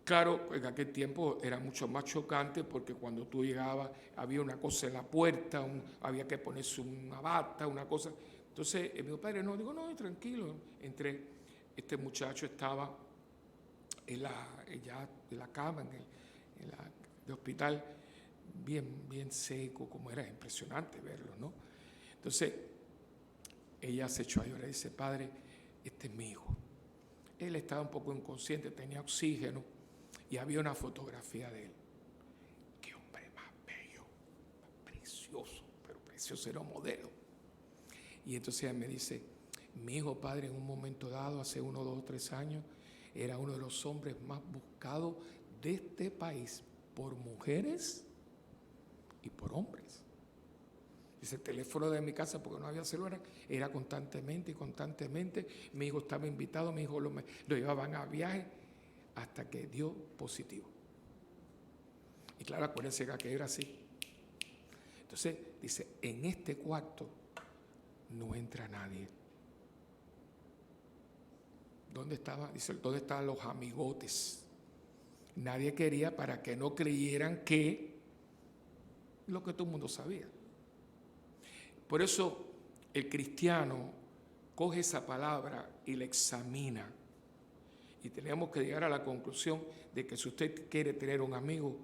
Claro, en aquel tiempo era mucho más chocante porque cuando tú llegabas había una cosa en la puerta, había que ponerse una bata, una cosa. Entonces me dijo, padre, no, digo, no, tranquilo. Entré, este muchacho estaba en la cama, de hospital, bien seco, como era impresionante verlo, ¿no? Entonces ella se echó a llorar y dice, padre, este es mi hijo. Él estaba un poco inconsciente, tenía oxígeno y había una fotografía de él. Qué hombre más bello, más precioso, pero precioso, era un modelo. Y entonces ella me dice, mi hijo, padre, en un momento dado, hace 1, 2, 3 años, era uno de los hombres más buscados de este país por mujeres y por hombres. Dice, el teléfono de mi casa, porque no había celular, era constantemente y constantemente. Mi hijo estaba invitado, mi hijo lo llevaban a viaje hasta que dio positivo. Y claro, acuérdense que aquello era así. Entonces, dice, en este cuarto no entra nadie. ¿Dónde estaba? Dice, ¿dónde estaban los amigotes? Nadie quería para que no creyeran que lo que todo el mundo sabía. Por eso el cristiano coge esa palabra y la examina. Y tenemos que llegar a la conclusión de que si usted quiere tener un amigo,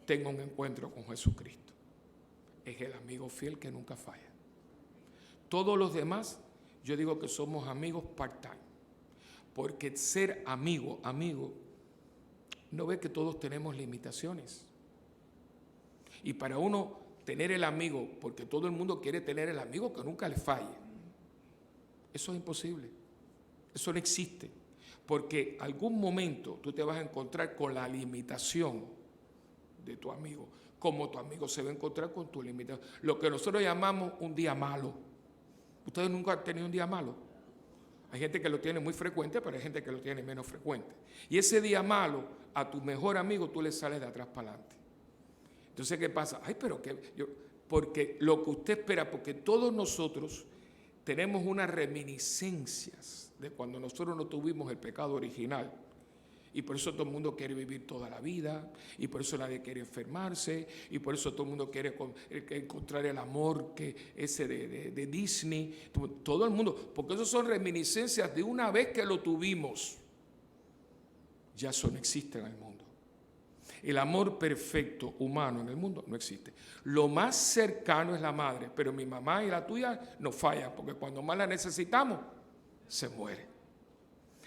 tenga un encuentro con Jesucristo. Es el amigo fiel que nunca falla. Todos los demás, yo digo que somos amigos part-time. Porque ser amigo, no ve que todos tenemos limitaciones. Y para uno tener el amigo, porque todo el mundo quiere tener el amigo que nunca le falle, eso es imposible. Eso no existe. Porque algún momento tú te vas a encontrar con la limitación de tu amigo, como tu amigo se va a encontrar con tu limitación. Lo que nosotros llamamos un día malo. ¿Ustedes nunca han tenido un día malo? Hay gente que lo tiene muy frecuente, pero hay gente que lo tiene menos frecuente. Y ese día malo, a tu mejor amigo tú le sales de atrás para adelante. Entonces, ¿qué pasa? Porque lo que usted espera, porque todos nosotros tenemos unas reminiscencias de cuando nosotros no tuvimos el pecado original. Y por eso todo el mundo quiere vivir toda la vida, y por eso nadie quiere enfermarse, y por eso todo el mundo quiere encontrar el amor de Disney. Todo el mundo, porque eso son reminiscencias de una vez que lo tuvimos. Ya eso no existe en el mundo. El amor perfecto humano en el mundo no existe. Lo más cercano es la madre, pero mi mamá y la tuya no fallan, porque cuando más la necesitamos, se muere.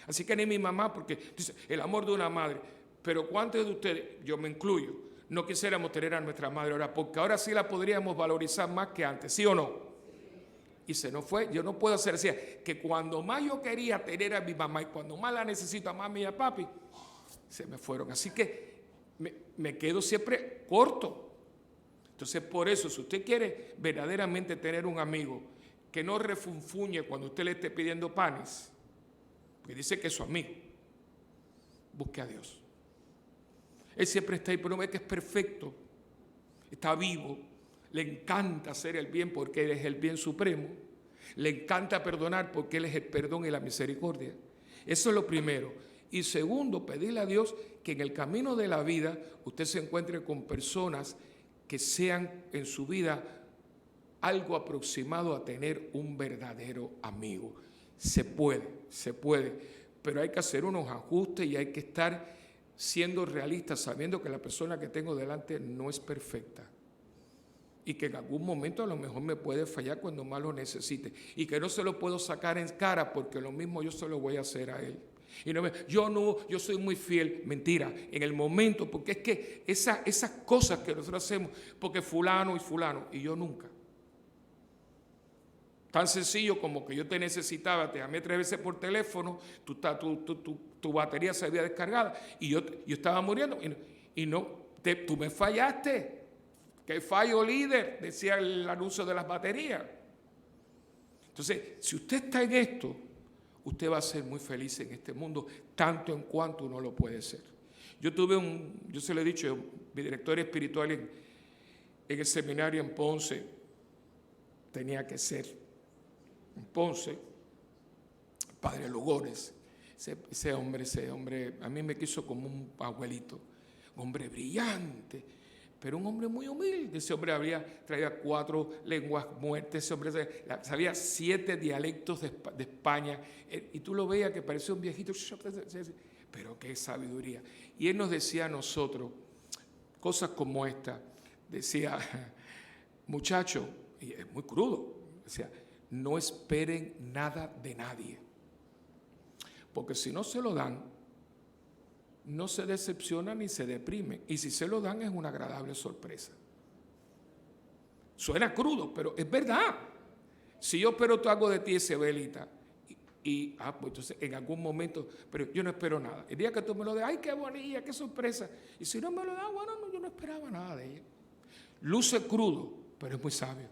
Así que ni mi mamá, porque dice, el amor de una madre. Pero ¿cuántos de ustedes, yo me incluyo, no quisiéramos tener a nuestra madre ahora? Porque ahora sí la podríamos valorizar más que antes, ¿sí o no? Y se nos fue. Yo no puedo hacer así, que cuando más yo quería tener a mi mamá y cuando más la necesito a mami y a papi, se me fueron. Así que me quedo siempre corto. Entonces, por eso, si usted quiere verdaderamente tener un amigo que no refunfuñe cuando usted le esté pidiendo panes, porque dice que es su amigo, busque a Dios. Él siempre está ahí, pero no ve que es perfecto, está vivo, le encanta hacer el bien porque Él es el bien supremo, le encanta perdonar porque Él es el perdón y la misericordia. Eso es lo primero. Y segundo, pedirle a Dios que en el camino de la vida usted se encuentre con personas que sean en su vida algo aproximado a tener un verdadero amigo. Se puede, pero hay que hacer unos ajustes y hay que estar siendo realistas, sabiendo que la persona que tengo delante no es perfecta y que en algún momento a lo mejor me puede fallar cuando más lo necesite y que no se lo puedo sacar en cara porque lo mismo yo se lo voy a hacer a él. Y no, yo soy muy fiel. Mentira, en el momento, porque es que esas cosas que nosotros hacemos, porque fulano y yo nunca. Tan sencillo como que yo te necesitaba, te llamé 3 veces por teléfono, tu batería se había descargado y yo estaba muriendo y no, Tú me fallaste. ¡Qué fallo, líder!, decía el anuncio de las baterías. Entonces, si usted está en esto, usted va a ser muy feliz en este mundo, tanto en cuanto uno lo puede ser. Yo se lo he dicho, mi director espiritual en el seminario en Ponce, tenía que ser en Ponce, Padre Lugones. Ese hombre, a mí me quiso como un abuelito, un hombre brillante, pero un hombre muy humilde. Ese hombre traía 4 lenguas muertas, ese hombre sabía 7 dialectos de España, y tú lo veías que parecía un viejito, pero qué sabiduría. Y él nos decía a nosotros cosas como esta. Decía, muchacho, y es muy crudo, decía, no esperen nada de nadie, porque si no se lo dan, no se decepcionan ni se deprimen, y si se lo dan es una agradable sorpresa. Suena crudo, pero es verdad. Si yo espero algo de ti, Isabelita, pues entonces en algún momento, pero yo no espero nada. El día que tú me lo des, ay, qué bonita, qué sorpresa. Y si no me lo das, bueno, no, yo no esperaba nada de ella. Luce crudo, pero es muy sabio.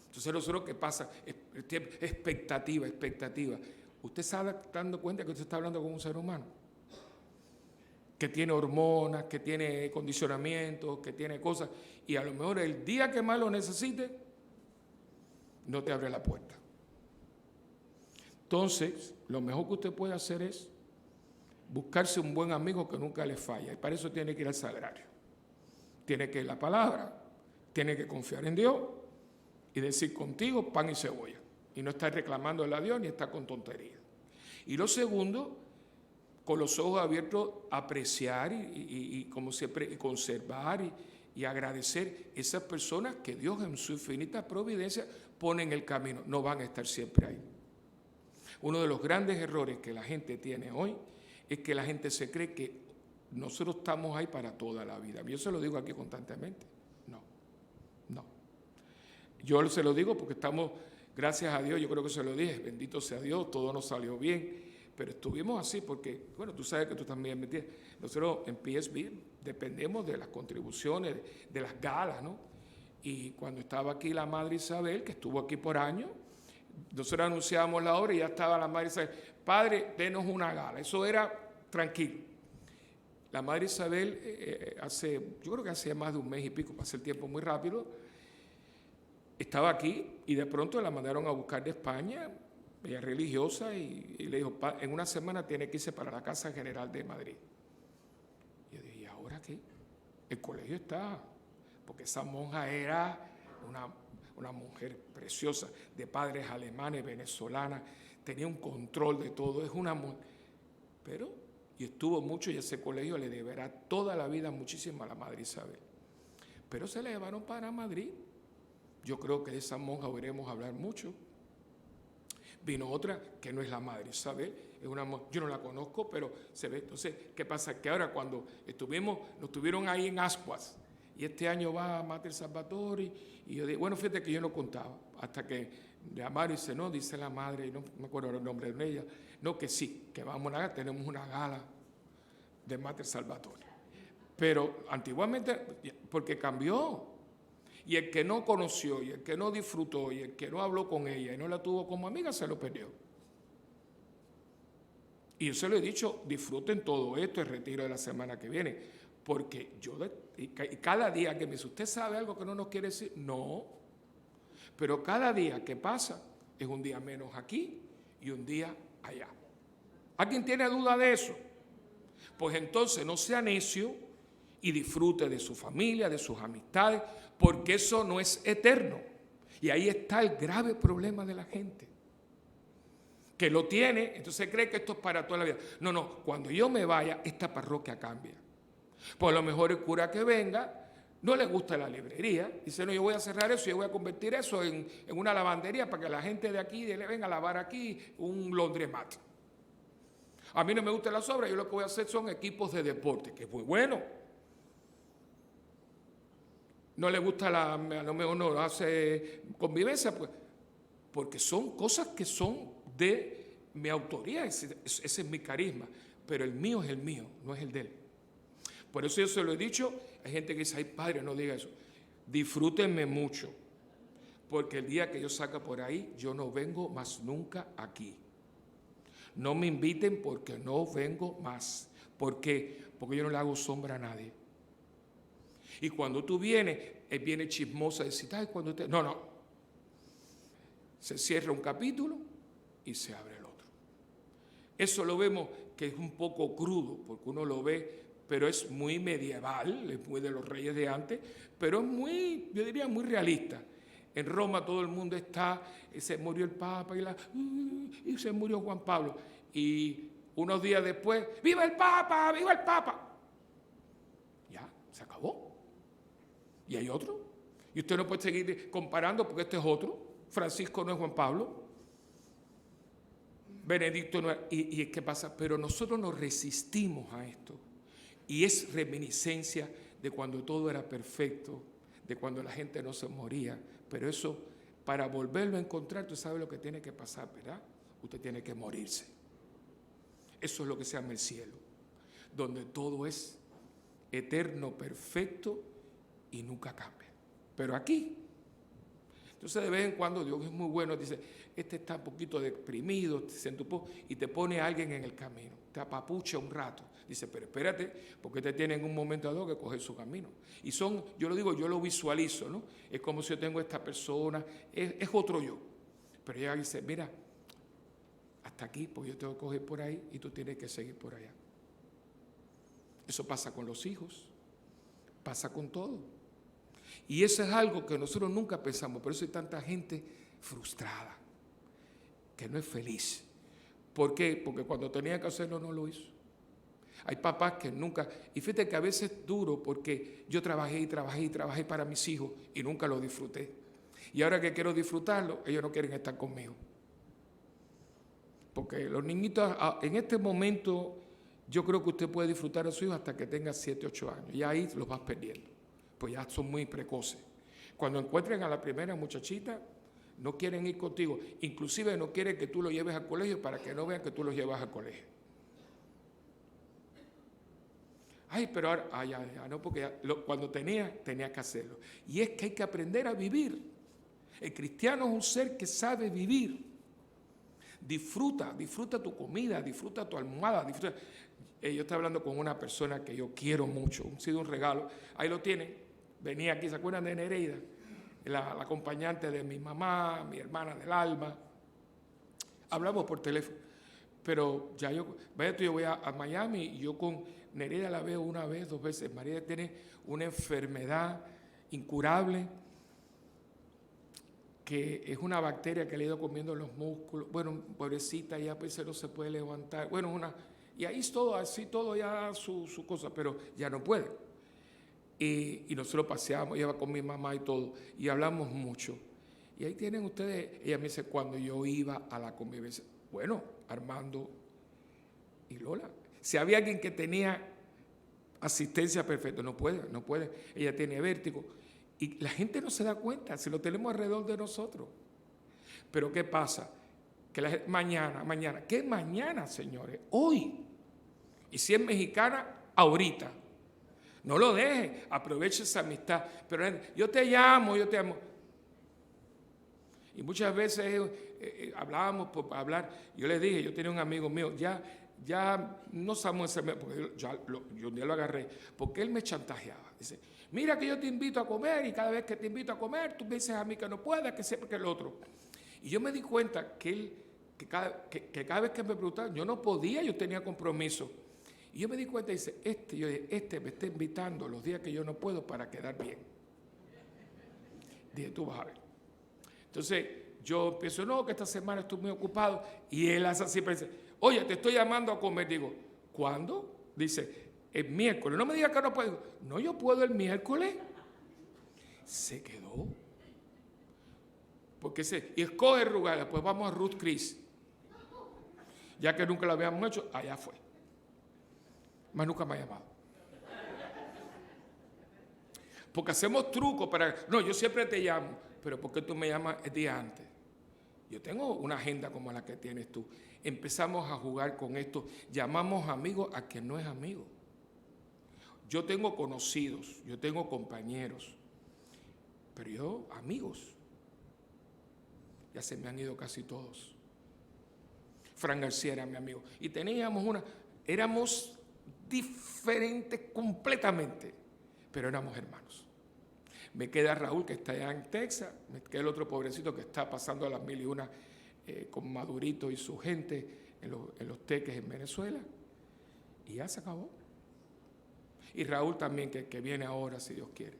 Entonces nosotros, ¿qué pasa? Expectativa. Usted está dando cuenta que usted está hablando con un ser humano que tiene hormonas, que tiene condicionamientos, que tiene cosas, y a lo mejor el día que más lo necesite, no te abre la puerta. Entonces, lo mejor que usted puede hacer es buscarse un buen amigo que nunca le falla, y para eso tiene que ir al sagrario. Tiene que ir a la palabra, tiene que confiar en Dios y decir contigo pan y cebolla, y no estar reclamándole a Dios ni estar con tonterías. Y lo segundo, con los ojos abiertos, apreciar y como siempre, conservar y agradecer esas personas que Dios en su infinita providencia pone en el camino. No van a estar siempre ahí. Uno de los grandes errores que la gente tiene hoy es que la gente se cree que nosotros estamos ahí para toda la vida. Yo se lo digo aquí constantemente. No. Yo se lo digo porque estamos, gracias a Dios, yo creo que se lo dije, bendito sea Dios, todo nos salió bien, pero estuvimos así porque, bueno, tú sabes que tú también me entiendes. Nosotros en PSB dependemos de las contribuciones, de las galas, ¿no? Y cuando estaba aquí la Madre Isabel, que estuvo aquí por años, nosotros anunciábamos la obra y ya estaba la Madre Isabel, Padre, denos una gala. Eso era tranquilo. La Madre Isabel yo creo que hace más de un mes y pico, pasa el tiempo muy rápido, estaba aquí y de pronto la mandaron a buscar de España, ella es religiosa, y le dijo, en una semana tiene que irse para la Casa General de Madrid. Y yo dije, ¿y ahora qué? El colegio está, porque esa monja era una mujer preciosa, de padres alemanes, venezolanas, tenía un control de todo, es una mujer, y estuvo mucho, y ese colegio le deberá toda la vida muchísimo a la Madre Isabel. Pero se la llevaron para Madrid. Yo creo que de esa monja oiremos hablar mucho. Vino otra que no es la Madre Isabel, es una monja, yo no la conozco, pero se ve. Entonces, ¿qué pasa? Que ahora cuando nos tuvieron ahí en Ascuas, y este año va Mater Salvatori, y yo digo, bueno, fíjate que yo no contaba, hasta que llamaron y dice, no, dice la madre, y no me acuerdo el nombre de ella, no, que sí, que vamos a tenemos una gala de Mater Salvatori. Pero antiguamente, porque cambió, y el que no conoció, y el que no disfrutó, y el que no habló con ella, y no la tuvo como amiga, se lo perdió. Y yo se lo he dicho, disfruten todo esto, el retiro de la semana que viene, porque y cada día que me dice, ¿usted sabe algo que no nos quiere decir? No, pero cada día que pasa es un día menos aquí y un día allá. ¿Alguien tiene duda de eso? Pues entonces no sea necio y disfrute de su familia, de sus amistades, porque eso no es eterno. Y ahí está el grave problema de la gente, que lo tiene, entonces cree que esto es para toda la vida. No, cuando yo me vaya, esta parroquia cambia. Pues a lo mejor el cura que venga no le gusta la librería, dice, no, yo voy a cerrar eso, yo voy a convertir eso en una lavandería para que la gente de aquí le venga a lavar aquí un laundromat. A mí no me gustan las obras, yo lo que voy a hacer son equipos de deporte, que es muy bueno. No le gusta a lo mejor no hace convivencia, pues, porque son cosas que son de mi autoría, ese es mi carisma, pero el mío es el mío, no es el de él. Por eso yo se lo he dicho, hay gente que dice, ay padre, no diga eso. Disfrútenme mucho, porque el día que yo salga por ahí, yo no vengo más nunca aquí. No me inviten porque no vengo más. ¿Por qué? Porque yo no le hago sombra a nadie. Y cuando tú vienes, él viene chismosa y dice, ay, cuando usted... No. Se cierra un capítulo y se abre el otro. Eso lo vemos que es un poco crudo, porque uno lo ve, pero es muy medieval, es muy de los reyes de antes, pero es muy, yo diría, muy realista. En Roma todo el mundo está, se murió el Papa y se murió Juan Pablo. Y unos días después, ¡viva el Papa! ¡Viva el Papa! Ya, se acabó. Y hay otro. Y usted no puede seguir comparando porque este es otro. Francisco no es Juan Pablo. Benedicto no es. ¿Y qué pasa? Pero nosotros nos resistimos a esto. Y es reminiscencia de cuando todo era perfecto, de cuando la gente no se moría. Pero eso, para volverlo a encontrar, tú sabes lo que tiene que pasar, ¿verdad? Usted tiene que morirse. Eso es lo que se llama el cielo, donde todo es eterno, perfecto y nunca cambia. Pero aquí, entonces de vez en cuando Dios es muy bueno, dice, este está un poquito deprimido, y te pone a alguien en el camino, te apapucha un rato. Dice, pero espérate, porque te tiene en un momento dado que coger su camino. Y son, yo lo digo, yo lo visualizo, ¿no? Es como si yo tengo a esta persona, es otro yo. Pero ella dice, mira, hasta aquí, pues yo tengo que coger por ahí y tú tienes que seguir por allá. Eso pasa con los hijos, pasa con todo. Y eso es algo que nosotros nunca pensamos, por eso hay tanta gente frustrada, que no es feliz. ¿Por qué? Porque cuando tenía que hacerlo no lo hizo. Hay papás que nunca, y fíjate que a veces es duro porque yo trabajé para mis hijos y nunca lo disfruté. Y ahora que quiero disfrutarlo, ellos no quieren estar conmigo. Porque los niñitos, en este momento, yo creo que usted puede disfrutar a su hijo hasta que tenga 7, 8 años. Y ahí los vas perdiendo, pues ya son muy precoces. Cuando encuentren a la primera muchachita, no quieren ir contigo. Inclusive no quieren que tú lo lleves al colegio para que no vean que tú los llevas al colegio. Ay, pero ahora, ya no, porque cuando tenía que hacerlo. Y es que hay que aprender a vivir. El cristiano es un ser que sabe vivir. Disfruta tu comida, disfruta tu almohada. Yo estoy hablando con una persona que yo quiero mucho, ha sido un regalo. Ahí lo tienen, venía aquí, ¿se acuerdan de Nereida? La acompañante de mi mamá, mi hermana del alma. Hablamos por teléfono, pero ya yo voy a Miami y yo con Nereida la veo una vez, 2 veces. María tiene una enfermedad incurable, que es una bacteria que le ha ido comiendo los músculos. Bueno, pobrecita, ya pues no se puede levantar. Bueno, y ahí es todo, así todo ya su cosa, pero ya no puede. Y nosotros paseamos, ella va con mi mamá y todo, y hablamos mucho. Y ahí tienen ustedes, ella me dice, cuando yo iba a la convivencia, bueno, Armando y Lola, si había alguien que tenía asistencia perfecta, no puede, ella tiene vértigo. Y la gente no se da cuenta, si lo tenemos alrededor de nosotros. Pero ¿qué pasa? Que mañana, ¿qué mañana, señores? Hoy. Y si es mexicana, ahorita. No lo deje, aproveche esa amistad. Pero yo te llamo. Y muchas veces hablábamos por hablar. Yo les dije, yo tenía un amigo mío, ya no sabemos ese mes, porque yo un día lo agarré, porque él me chantajeaba. Dice, mira que yo te invito a comer y cada vez que te invito a comer, tú me dices a mí que no puedas, que siempre que el otro. Y yo me di cuenta que cada vez que me preguntaban, yo no podía, yo tenía compromiso. Y yo me di cuenta y dice, este me está invitando los días que yo no puedo para quedar bien. Dije, tú vas a ver. Entonces, yo pienso, no, que esta semana estoy muy ocupado. Y él hace así, dice, oye, te estoy llamando a comer. Digo, ¿cuándo? Dice, el miércoles. No me digas que no puedo. No, yo puedo el miércoles. Se quedó. Porque y escoge Rugal, pues vamos a Ruth Chris. Ya que nunca lo habíamos hecho, allá fue. Más nunca me ha llamado. Porque hacemos trucos para... No, yo siempre te llamo. Pero ¿por qué tú me llamas el día antes? Yo tengo una agenda como la que tienes tú. Empezamos a jugar con esto. Llamamos amigo a quien no es amigo. Yo tengo conocidos, yo tengo compañeros, pero yo amigos. Ya se me han ido casi todos. Fran García era mi amigo. Y éramos diferentes completamente, pero éramos hermanos. Me queda Raúl, que está allá en Texas, me queda el otro pobrecito que está pasando a las 1001 con Madurito y su gente en los teques en Venezuela. Y ya se acabó. Y Raúl también, que viene ahora, si Dios quiere.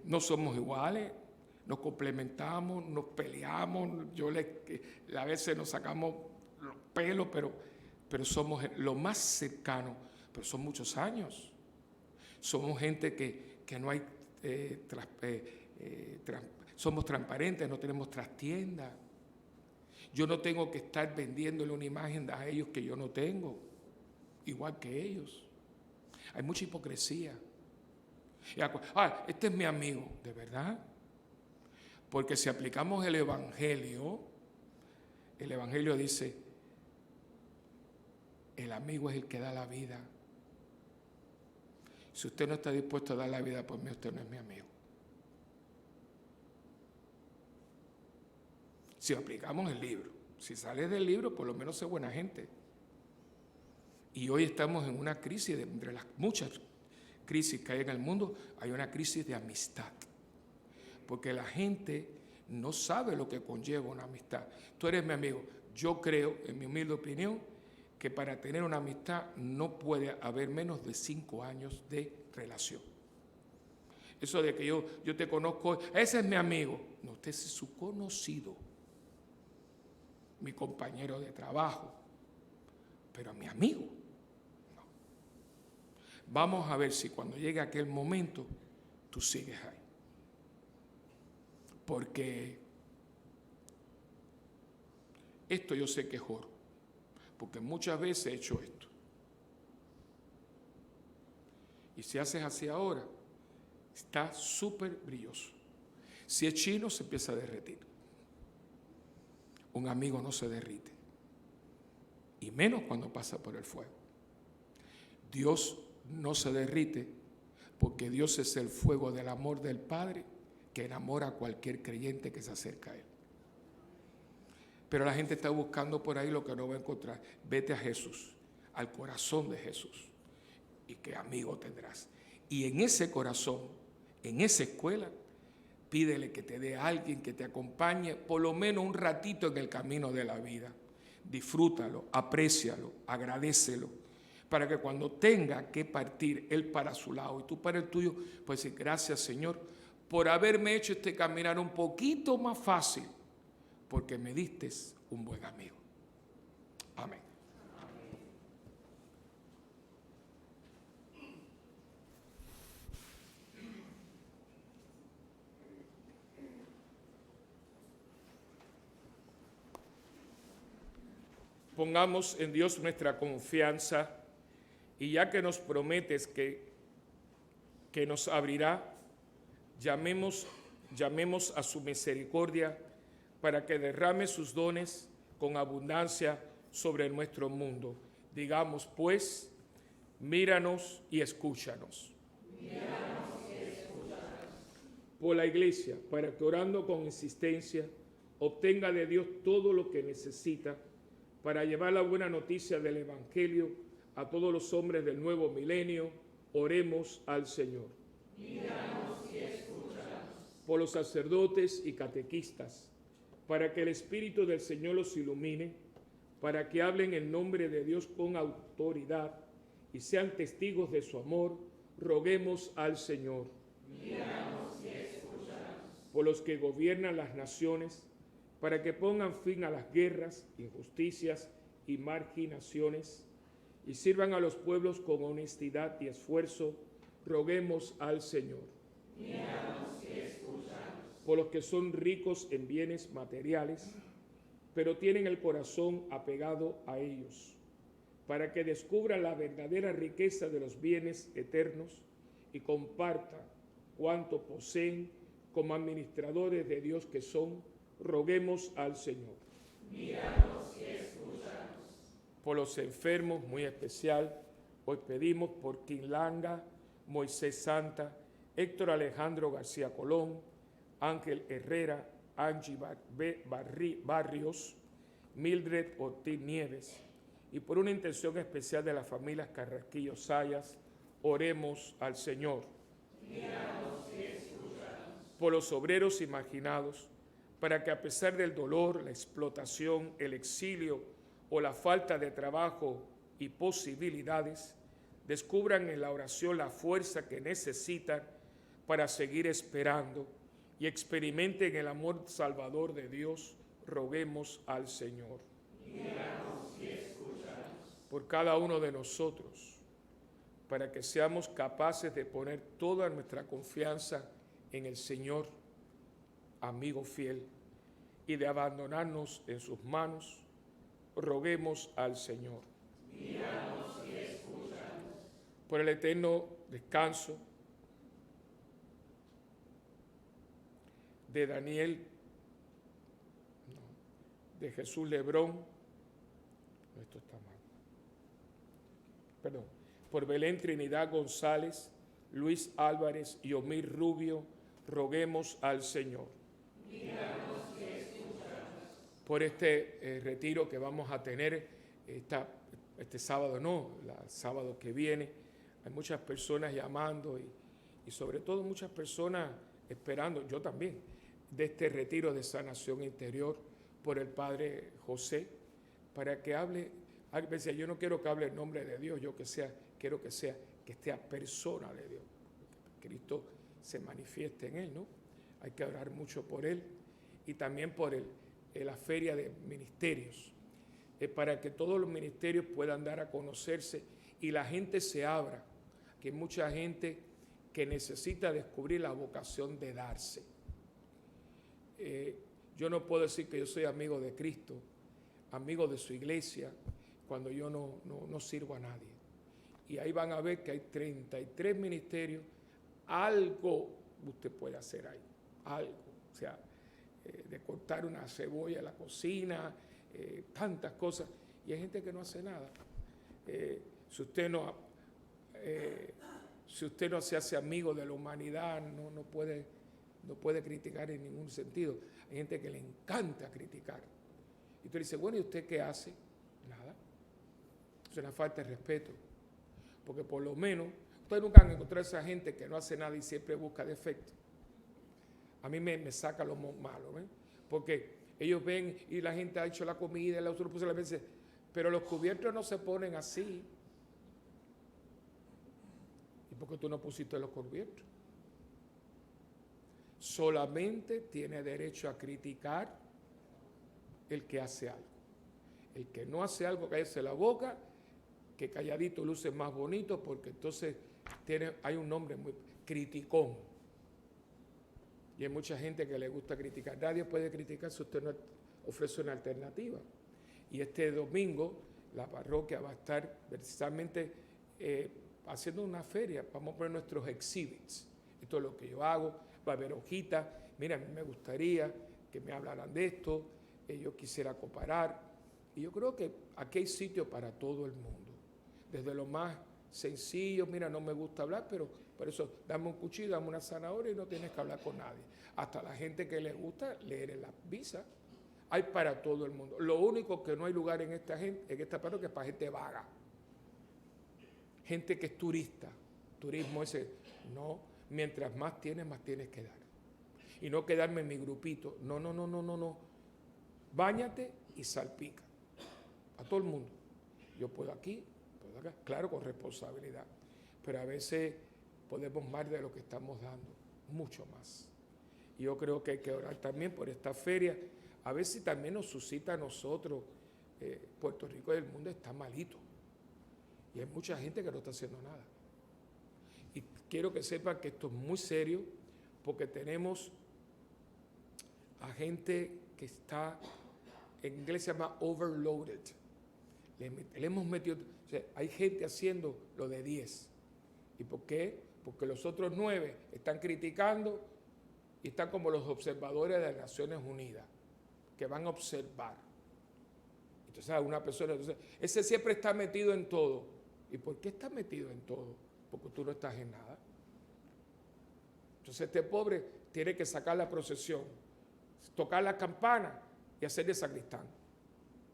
No somos iguales, nos complementamos, nos peleamos, a veces nos sacamos los pelos, pero somos lo más cercano, pero son muchos años. Somos gente que no hay, somos transparentes, no tenemos trastienda. Yo no tengo que estar vendiéndole una imagen a ellos que yo no tengo, igual que ellos. Hay mucha hipocresía. Este es mi amigo, ¿de verdad? Porque si aplicamos el Evangelio dice, el amigo es el que da la vida. Si usted no está dispuesto a dar la vida por mí, usted no es mi amigo. Si aplicamos el libro, si sales del libro, por lo menos sé buena gente. Y hoy estamos en una crisis, entre las muchas crisis que hay en el mundo, hay una crisis de amistad. Porque la gente no sabe lo que conlleva una amistad. Tú eres mi amigo. Yo creo, en mi humilde opinión, que para tener una amistad no puede haber menos de 5 años de relación. Eso de que yo te conozco, ese es mi amigo. No, usted es su conocido, mi compañero de trabajo, pero mi amigo. No. Vamos a ver si cuando llegue aquel momento, tú sigues ahí. Porque esto yo sé que es oro, porque muchas veces he hecho esto. Y si haces así ahora, está súper brilloso. Si es chino, se empieza a derretir. Un amigo no se derrite, y menos cuando pasa por el fuego. Dios no se derrite porque Dios es el fuego del amor del Padre que enamora a cualquier creyente que se acerca a Él. Pero la gente está buscando por ahí lo que no va a encontrar. Vete a Jesús, al corazón de Jesús, y qué amigo tendrás. Y en ese corazón, en esa escuela, pídele que te dé a alguien que te acompañe por lo menos un ratito en el camino de la vida. Disfrútalo, aprécialo, agradécelo, para que cuando tenga que partir él para su lado y tú para el tuyo, pues decir, gracias Señor, por haberme hecho este caminar un poquito más fácil, porque me diste un buen amigo. Amén. Pongamos en Dios nuestra confianza, y ya que nos prometes que nos abrirá, llamemos a su misericordia para que derrame sus dones con abundancia sobre nuestro mundo. Digamos pues, míranos y escúchanos. Míranos y escúchanos. Por la Iglesia, para que orando con insistencia, obtenga de Dios todo lo que necesita para llevar la buena noticia del Evangelio a todos los hombres del nuevo milenio, oremos al Señor. Míranos y escúchanos. Por los sacerdotes y catequistas, para que el Espíritu del Señor los ilumine, para que hablen en nombre de Dios con autoridad y sean testigos de su amor, roguemos al Señor. Míranos y escúchanos. Por los que gobiernan las naciones, para que pongan fin a las guerras, injusticias y marginaciones, y sirvan a los pueblos con honestidad y esfuerzo, roguemos al Señor. Míranos y escúchanos. Por los que son ricos en bienes materiales, pero tienen el corazón apegado a ellos, para que descubran la verdadera riqueza de los bienes eternos y compartan cuanto poseen como administradores de Dios que son, roguemos al Señor. Míranos y escúchanos. Por los enfermos, muy especial, Hoy pedimos por Quinlanga, Moisés Santa, Héctor Alejandro García Colón, Ángel Herrera, Angie Barrios, Mildred Ortiz Nieves, y por una intención especial de las familias Carrasquillo Sayas, oremos al Señor. Míranos y escúchanos. Por los obreros imaginados, para que a pesar del dolor, la explotación, el exilio o la falta de trabajo y posibilidades, descubran en la oración la fuerza que necesitan para seguir esperando y experimenten el amor salvador de Dios, roguemos al Señor. Míranos y escúchanos. Por cada uno de nosotros, para que seamos capaces de poner toda nuestra confianza en el Señor, amigo fiel, y de abandonarnos en sus manos, roguemos al Señor. Míranos y escúchanos. Por el eterno descanso de Daniel, de Jesús Lebrón, esto está mal, perdón, por Belén Trinidad González, Luis Álvarez y Omir Rubio, roguemos al Señor. Míranos y escúchanos. Por este retiro que vamos a tener este sábado, el sábado que viene, hay muchas personas llamando y sobre todo muchas personas esperando, yo también, de este retiro de sanación interior por el Padre José, para que hable, a veces yo no quiero que hable el nombre de Dios, quiero que esté a persona de Dios, que Cristo se manifieste en él, ¿no? Hay que orar mucho por él y también por la feria de ministerios, para que todos los ministerios puedan dar a conocerse y la gente se abra, que hay mucha gente que necesita descubrir la vocación de darse. Yo no puedo decir que yo soy amigo de Cristo, amigo de su iglesia, cuando yo no sirvo a nadie. Y ahí van a ver que hay 33 ministerios, algo usted puede hacer ahí, algo, o sea, de cortar una cebolla en la cocina, tantas cosas, y hay gente que no hace nada. Si usted no se hace amigo de la humanidad, no puede criticar en ningún sentido. Hay gente que le encanta criticar. Y tú le dices, bueno, ¿y usted qué hace? Nada. Es una falta de respeto. Porque por lo menos, ustedes nunca han encontrado a esa gente que no hace nada y siempre busca defectos. A mí me saca lo malo, ¿ven? Porque ellos ven y la gente ha hecho la comida, el otro puso la mesa, pero los cubiertos no se ponen así. ¿Y por qué tú no pusiste los cubiertos? Solamente tiene derecho a criticar el que hace algo. El que no hace algo, cállese la boca, que calladito luce más bonito, porque entonces hay un nombre muy criticón. Y hay mucha gente que le gusta criticar. Nadie puede criticar si usted no ofrece una alternativa. Y este domingo la parroquia va a estar precisamente haciendo una feria. Vamos a poner nuestros exhibits. Esto es lo que yo hago. Va a haber hojitas. Mira, a mí me gustaría que me hablaran de esto. Yo quisiera cooperar. Y yo creo que aquí hay sitio para todo el mundo. Desde lo más sencillo, mira, no me gusta hablar, pero por eso dame un cuchillo, dame una zanahoria y no tienes que hablar con nadie. Hasta la gente que le gusta leer en la visa. Hay para todo el mundo. Lo único que no hay lugar en esta parroquia es para gente vaga. Gente que es turista. Turismo ese, no. Mientras más tienes que dar. Y no quedarme en mi grupito. No. Báñate y salpica. A todo el mundo. Yo puedo aquí, puedo acá. Claro, con responsabilidad. Pero a veces podemos más de lo que estamos dando. Mucho más. Y yo creo que hay que orar también por esta feria. A ver si también nos suscita a nosotros. Puerto Rico y el mundo está malito. Y hay mucha gente que no está haciendo nada. Y quiero que sepan que esto es muy serio, porque tenemos a gente que está, en inglés se llama overloaded. Le hemos metido, o sea, hay gente haciendo lo de 10. ¿Y por qué? Porque los otros 9 están criticando y están como los observadores de las Naciones Unidas, que van a observar. Entonces, una persona, ese siempre está metido en todo. ¿Y por qué estás metido en todo? Porque tú no estás en nada. Entonces este pobre tiene que sacar la procesión, tocar la campana y hacer de sacristán.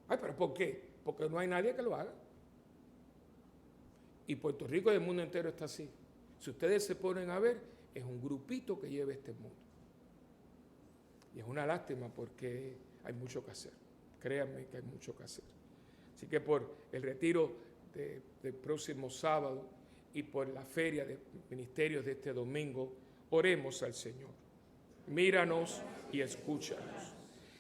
Ay, ¿pero por qué? Porque no hay nadie que lo haga. Y Puerto Rico y el mundo entero está así. Si ustedes se ponen a ver, es un grupito que lleva este mundo. Y es una lástima porque hay mucho que hacer. Créanme que hay mucho que hacer. Así que por el retiro del próximo sábado y por la feria de ministerios de este domingo, oremos al Señor. Míranos y escúchanos.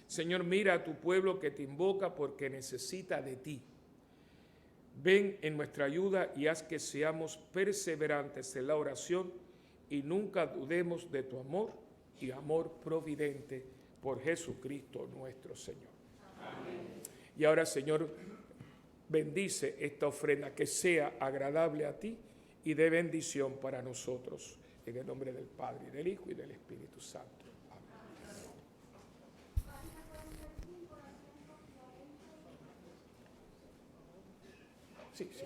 Señor, mira a tu pueblo que te invoca porque necesita de ti. Ven en nuestra ayuda y haz que seamos perseverantes en la oración y nunca dudemos de tu amor y amor providente por Jesucristo nuestro Señor. Amén. Y ahora, Señor, bendice esta ofrenda que sea agradable a ti y de bendición para nosotros. En el nombre del Padre, y del Hijo, y del Espíritu Santo. Amén. Sí, sí.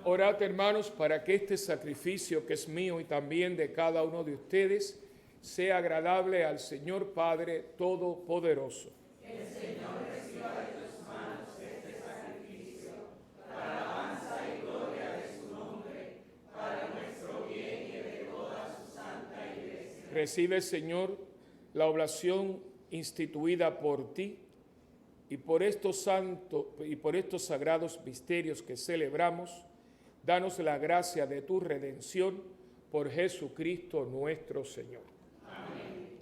Orad, hermanos, para que este sacrificio que es mío y también de cada uno de ustedes sea agradable al Señor Padre Todopoderoso. El Señor reciba de tus manos este sacrificio para alabanza y gloria de su nombre, para nuestro bien y de toda su santa Iglesia. Recibe, Señor, la oblación instituida por ti y por estos sagrados misterios que celebramos. Danos la gracia de tu redención por Jesucristo nuestro Señor. Amén.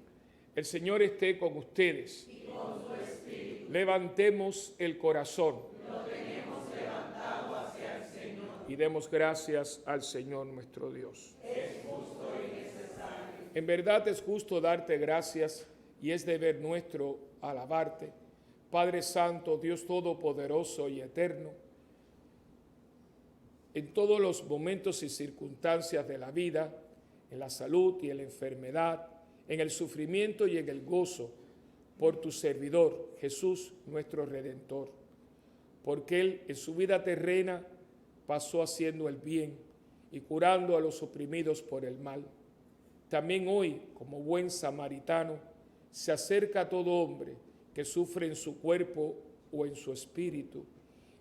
El Señor esté con ustedes. Y con su espíritu. Levantemos el corazón. Lo tenemos levantado hacia el Señor. Y demos gracias al Señor nuestro Dios. Es justo y necesario. En verdad es justo darte gracias y es deber nuestro alabarte. Padre Santo, Dios Todopoderoso y Eterno, en todos los momentos y circunstancias de la vida, en la salud y en la enfermedad, en el sufrimiento y en el gozo, por tu servidor, Jesús, nuestro Redentor. Porque Él en su vida terrena pasó haciendo el bien y curando a los oprimidos por el mal. También hoy, como buen samaritano, se acerca a todo hombre que sufre en su cuerpo o en su espíritu,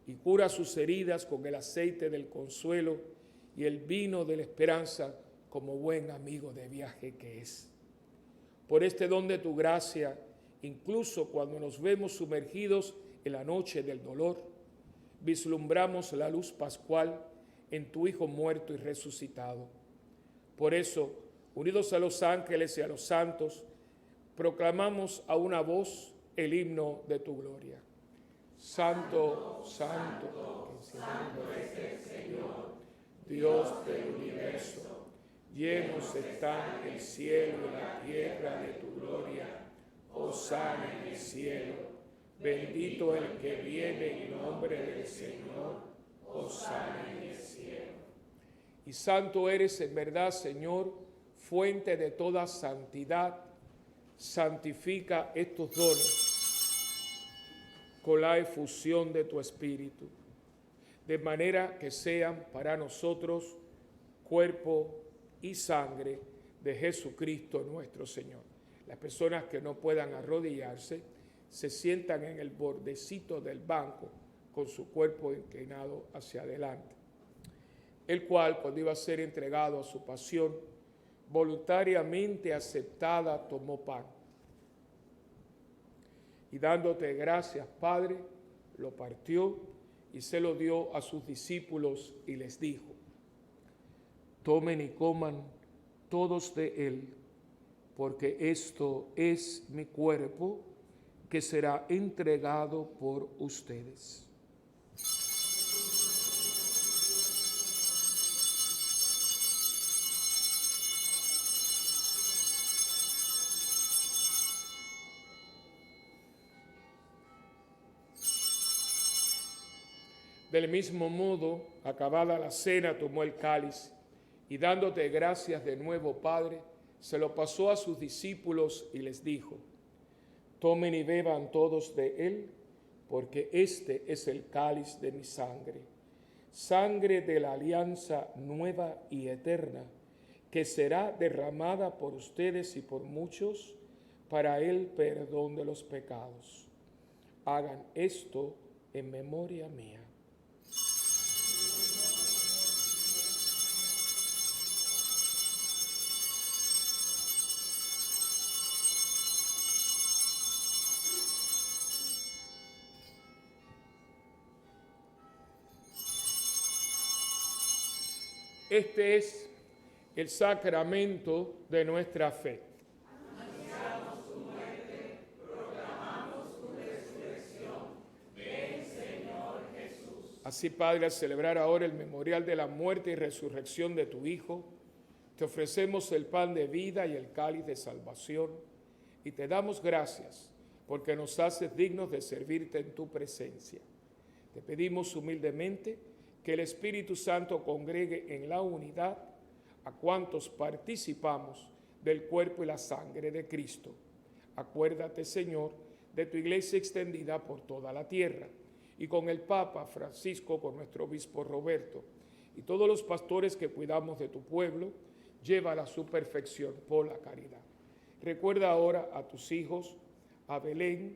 y cura sus heridas con el aceite del consuelo y el vino de la esperanza como buen amigo de viaje que es. Por este don de tu gracia, incluso cuando nos vemos sumergidos en la noche del dolor, vislumbramos la luz pascual en tu Hijo muerto y resucitado. Por eso, unidos a los ángeles y a los santos, proclamamos a una voz el himno de tu gloria. Santo, santo, santo es el Señor, Dios del universo. Llenos están el cielo y la tierra de tu gloria. Hosana en el cielo. Bendito el que viene en nombre del Señor. Hosana en el cielo. Y santo eres en verdad, Señor, fuente de toda santidad. Santifica estos dones con la efusión de tu Espíritu, de manera que sean para nosotros cuerpo y sangre de Jesucristo nuestro Señor. Las personas que no puedan arrodillarse se sientan en el bordecito del banco con su cuerpo inclinado hacia adelante. El cual, cuando iba a ser entregado a su pasión, voluntariamente aceptada, tomó pan. Y dándote gracias, Padre, lo partió y se lo dio a sus discípulos y les dijo: tomen y coman todos de él, porque esto es mi cuerpo que será entregado por ustedes. Del mismo modo, acabada la cena, tomó el cáliz y dándote gracias de nuevo, Padre, se lo pasó a sus discípulos y les dijo: tomen y beban todos de él, porque este es el cáliz de mi sangre, sangre de la alianza nueva y eterna, que será derramada por ustedes y por muchos para el perdón de los pecados. Hagan esto en memoria mía. Este es el sacramento de nuestra fe. Anunciamos tu muerte, proclamamos tu resurrección. Ven, Señor Jesús. Así, Padre, al celebrar ahora el memorial de la muerte y resurrección de tu Hijo, te ofrecemos el pan de vida y el cáliz de salvación, y te damos gracias porque nos haces dignos de servirte en tu presencia. Te pedimos humildemente que el Espíritu Santo congregue en la unidad a cuantos participamos del cuerpo y la sangre de Cristo. Acuérdate, Señor, de tu iglesia extendida por toda la tierra, y con el Papa Francisco, con nuestro obispo Roberto, y todos los pastores que cuidamos de tu pueblo, llévala a su perfección por la caridad. Recuerda ahora a tus hijos, a Belén,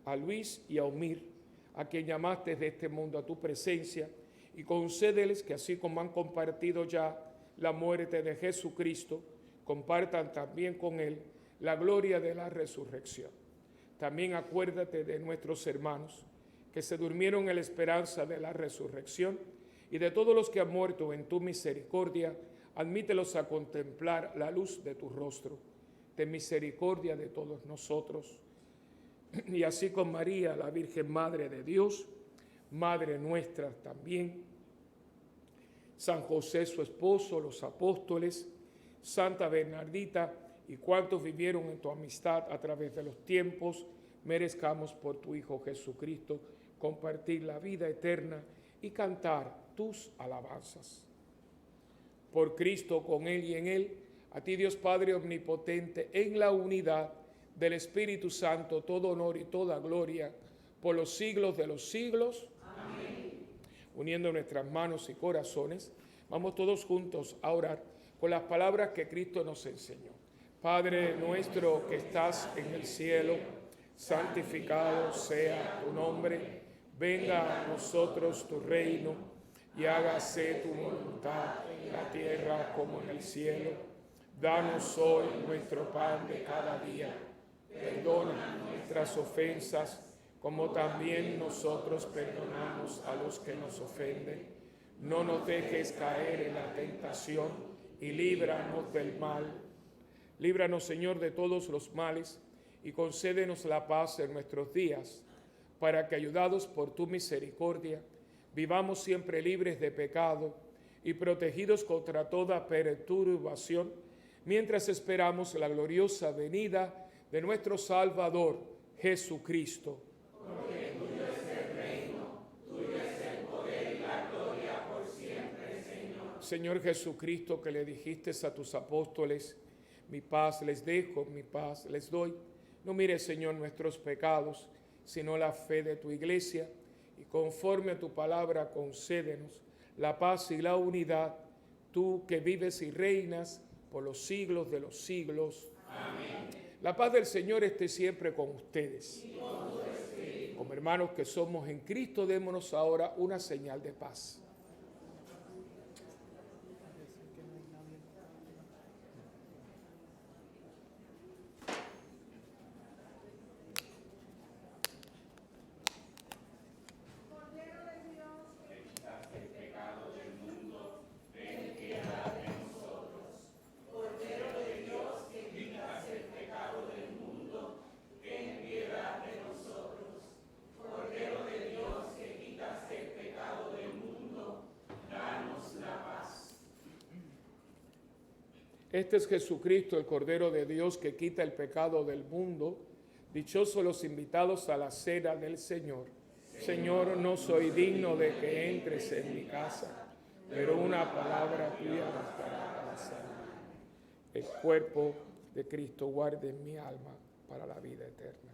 a Luis y a Omir, a quien llamaste de este mundo a tu presencia, y concédeles que así como han compartido ya la muerte de Jesucristo, compartan también con él la gloria de la resurrección. También acuérdate de nuestros hermanos que se durmieron en la esperanza de la resurrección, y de todos los que han muerto en tu misericordia, admítelos a contemplar la luz de tu rostro. Ten misericordia de todos nosotros. Y así con María, la Virgen Madre de Dios, Madre nuestra también, San José su esposo, los apóstoles, Santa Bernardita y cuantos vivieron en tu amistad a través de los tiempos, merezcamos por tu Hijo Jesucristo compartir la vida eterna y cantar tus alabanzas. Por Cristo, con Él y en Él, a ti Dios Padre Omnipotente, en la unidad del Espíritu Santo, todo honor y toda gloria por los siglos de los siglos. Amén. Uniendo nuestras manos y corazones, vamos todos juntos a orar con las palabras que Cristo nos enseñó. Padre nuestro que estás en el cielo, santificado sea tu nombre. Venga a nosotros tu reino y hágase tu voluntad en la tierra como en el cielo. Danos hoy nuestro pan de cada día. Perdona nuestras ofensas, como también nosotros perdonamos a los que nos ofenden. No nos dejes caer en la tentación y líbranos del mal. Líbranos, Señor, de todos los males y concédenos la paz en nuestros días, para que, ayudados por tu misericordia, vivamos siempre libres de pecado y protegidos contra toda perturbación, mientras esperamos la gloriosa venida de nuestro Salvador, Jesucristo. Porque tuyo es el reino, tuyo es el poder y la gloria por siempre, Señor. Señor Jesucristo, que le dijiste a tus apóstoles, mi paz les dejo, mi paz les doy. No mires, Señor, nuestros pecados, sino la fe de tu iglesia, y conforme a tu palabra concédenos la paz y la unidad, tú que vives y reinas por los siglos de los siglos. Amén. La paz del Señor esté siempre con ustedes. Y con tu espíritu. Como hermanos que somos en Cristo, démonos ahora una señal de paz. Este es Jesucristo, el Cordero de Dios, que quita el pecado del mundo. Dichosos los invitados a la cena del Señor. Señor, no soy digno de que entres en mi casa, pero una palabra tuya bastará para salvarme. El cuerpo de Cristo guarde en mi alma para la vida eterna.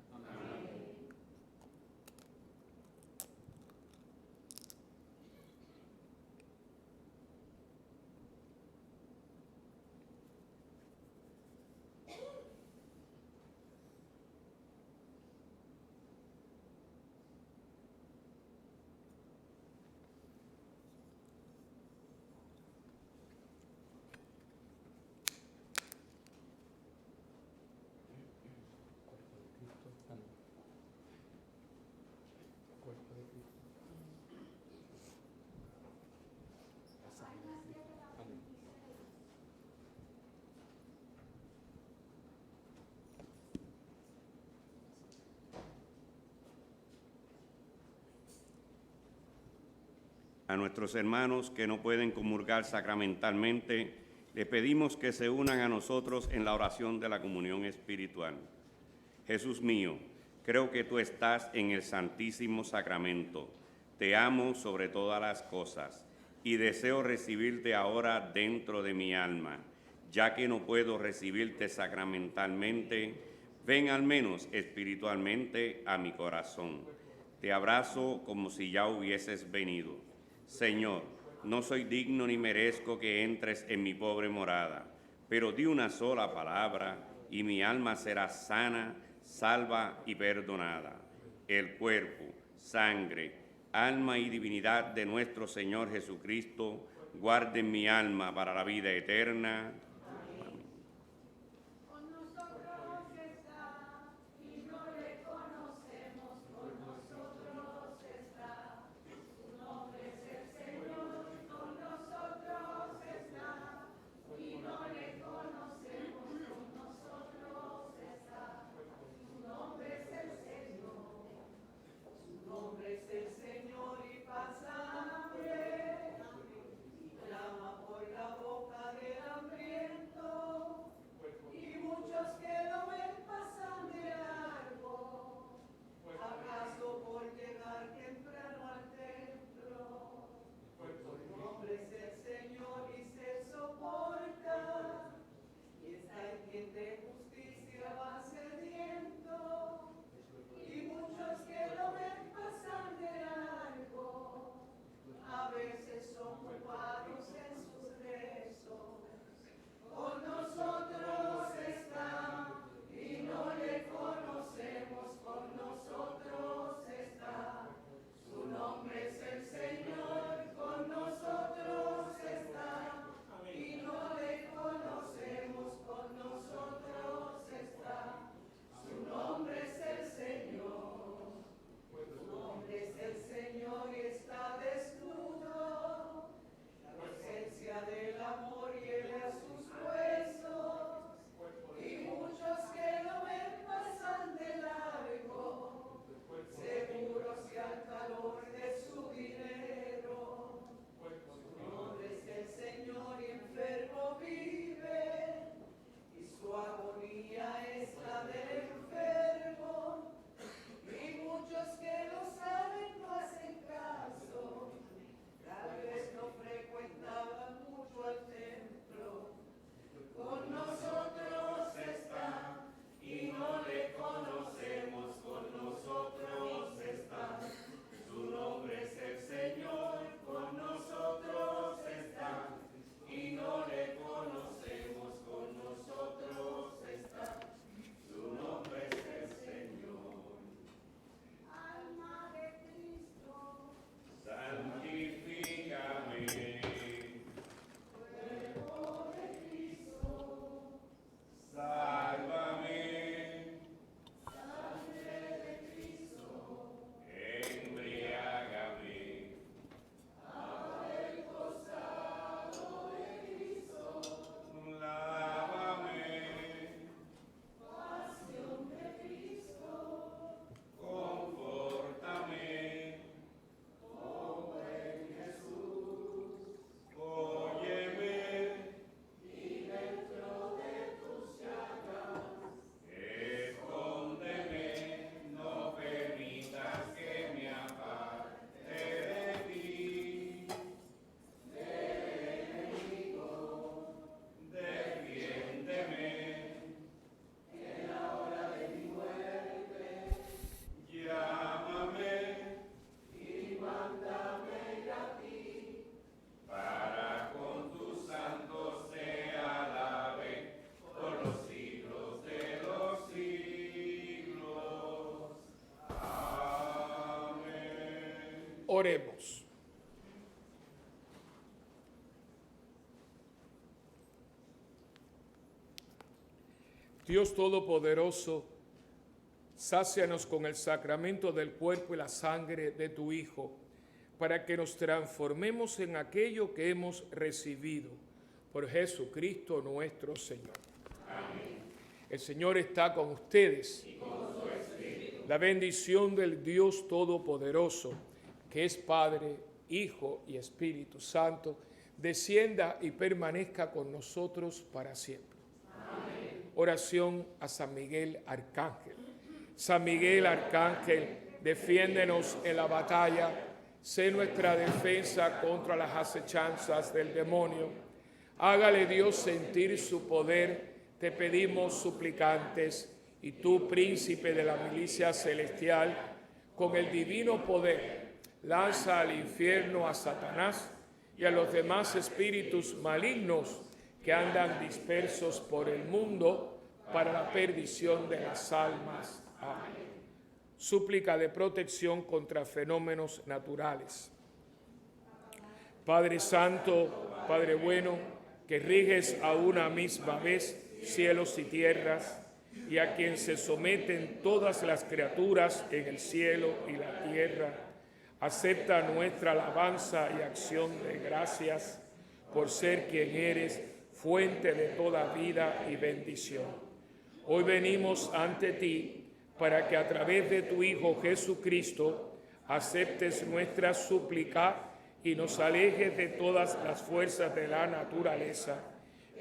A nuestros hermanos que no pueden comulgar sacramentalmente, les pedimos que se unan a nosotros en la oración de la comunión espiritual. Jesús mío, creo que tú estás en el Santísimo Sacramento. Te amo sobre todas las cosas y deseo recibirte ahora dentro de mi alma. Ya que no puedo recibirte sacramentalmente, ven al menos espiritualmente a mi corazón. Te abrazo como si ya hubieses venido. Señor, no soy digno ni merezco que entres en mi pobre morada, pero di una sola palabra y mi alma será sana, salva y perdonada. El cuerpo, sangre, alma y divinidad de nuestro Señor Jesucristo guarden mi alma para la vida eterna. Clama por la boca del hambriento. Oremos. Dios Todopoderoso, sácianos con el sacramento del cuerpo y la sangre de tu Hijo, para que nos transformemos en aquello que hemos recibido. Por Jesucristo nuestro Señor. Amén. El Señor está con ustedes. Y con su espíritu. La bendición del Dios Todopoderoso, que es Padre, Hijo y Espíritu Santo, descienda y permanezca con nosotros para siempre. Amén. Oración a San Miguel Arcángel. San Miguel Arcángel, defiéndenos en la batalla, sé nuestra defensa contra las acechanzas del demonio. Hágale Dios sentir su poder, te pedimos suplicantes, y tú, príncipe de la milicia celestial, con el divino poder, lanza al infierno a Satanás y a los demás espíritus malignos que andan dispersos por el mundo para la perdición de las almas. Amén. Súplica de protección contra fenómenos naturales. Padre Santo, Padre bueno, que riges a una misma vez cielos y tierras, y a quien se someten todas las criaturas en el cielo y la tierra, acepta nuestra alabanza y acción de gracias por ser quien eres, fuente de toda vida y bendición. Hoy venimos ante ti para que a través de tu Hijo Jesucristo aceptes nuestra súplica y nos alejes de todas las fuerzas de la naturaleza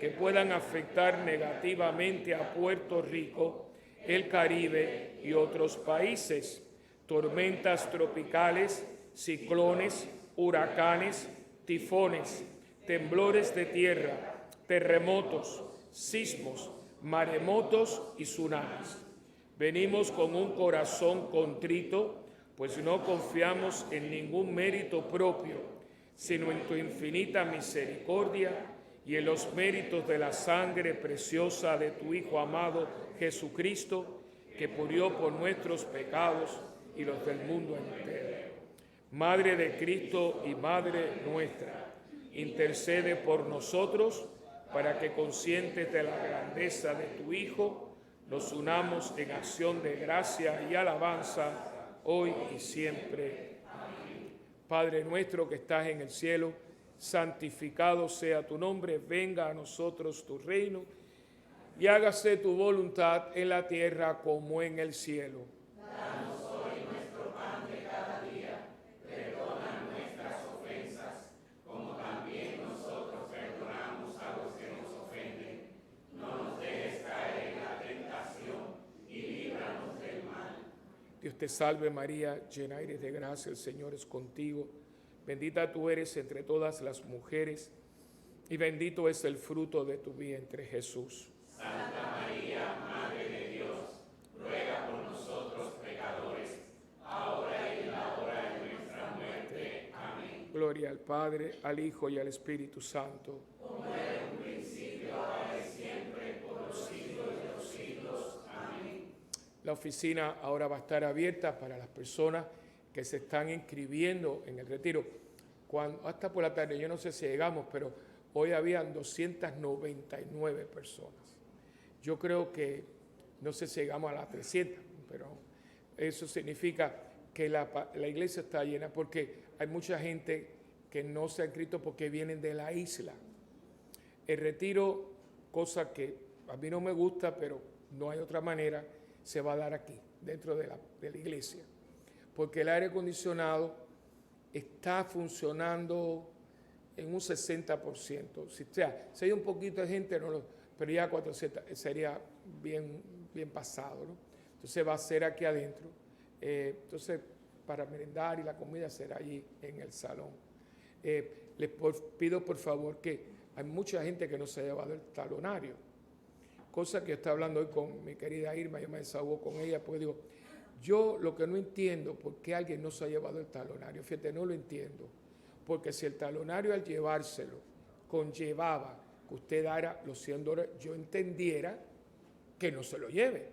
que puedan afectar negativamente a Puerto Rico, el Caribe y otros países. Tormentas tropicales, ciclones, huracanes, tifones, temblores de tierra, terremotos, sismos, maremotos y tsunamis. Venimos con un corazón contrito, pues no confiamos en ningún mérito propio, sino en tu infinita misericordia y en los méritos de la sangre preciosa de tu Hijo amado Jesucristo, que murió por nuestros pecados y los del mundo entero. Madre de Cristo y Madre nuestra, intercede por nosotros para que, conscientes de la grandeza de tu Hijo, nos unamos en acción de gracia y alabanza hoy y siempre. Amén. Padre nuestro que estás en el cielo, santificado sea tu nombre, venga a nosotros tu reino y hágase tu voluntad en la tierra como en el cielo. Danos hoy nuestro pan de cada día, perdona nuestras ofensas, como también nosotros perdonamos a los que nos ofenden. No nos dejes caer en la tentación y líbranos del mal. Dios te salve María, llena eres de gracia, el Señor es contigo. Bendita tú eres entre todas las mujeres, y bendito es el fruto de tu vientre, Jesús. Santa María, Madre de Dios, ruega por nosotros pecadores, ahora y en la hora de nuestra muerte. Amén. Gloria al Padre, al Hijo y al Espíritu Santo. Como era en un principio, ahora y siempre, por los siglos de los siglos. Amén. La oficina ahora va a estar abierta para las personas que se están inscribiendo en el retiro. Hasta por la tarde, yo no sé si llegamos, pero hoy habían 299 personas. Yo creo que, no sé si llegamos a las 300, pero eso significa que la iglesia está llena, porque hay mucha gente que no se ha inscrito porque vienen de la isla. El retiro, cosa que a mí no me gusta, pero no hay otra manera, se va a dar aquí, dentro de la iglesia. Porque el aire acondicionado está funcionando en un 60%. Si hay un poquito de gente, pero ya 400 sería bien pasado, ¿no? Entonces va a ser aquí adentro. Entonces, para merendar y la comida será allí en el salón. Les pido por favor que hay mucha gente que no se ha llevado el talonario. Cosa que yo estaba hablando hoy con mi querida Irma, yo me desahogo con ella, porque digo, yo lo que no entiendo, ¿por qué alguien no se ha llevado el talonario? Fíjate, no lo entiendo. Porque si el talonario al llevárselo conllevaba que usted dara los $100, yo entendiera que no se lo lleve.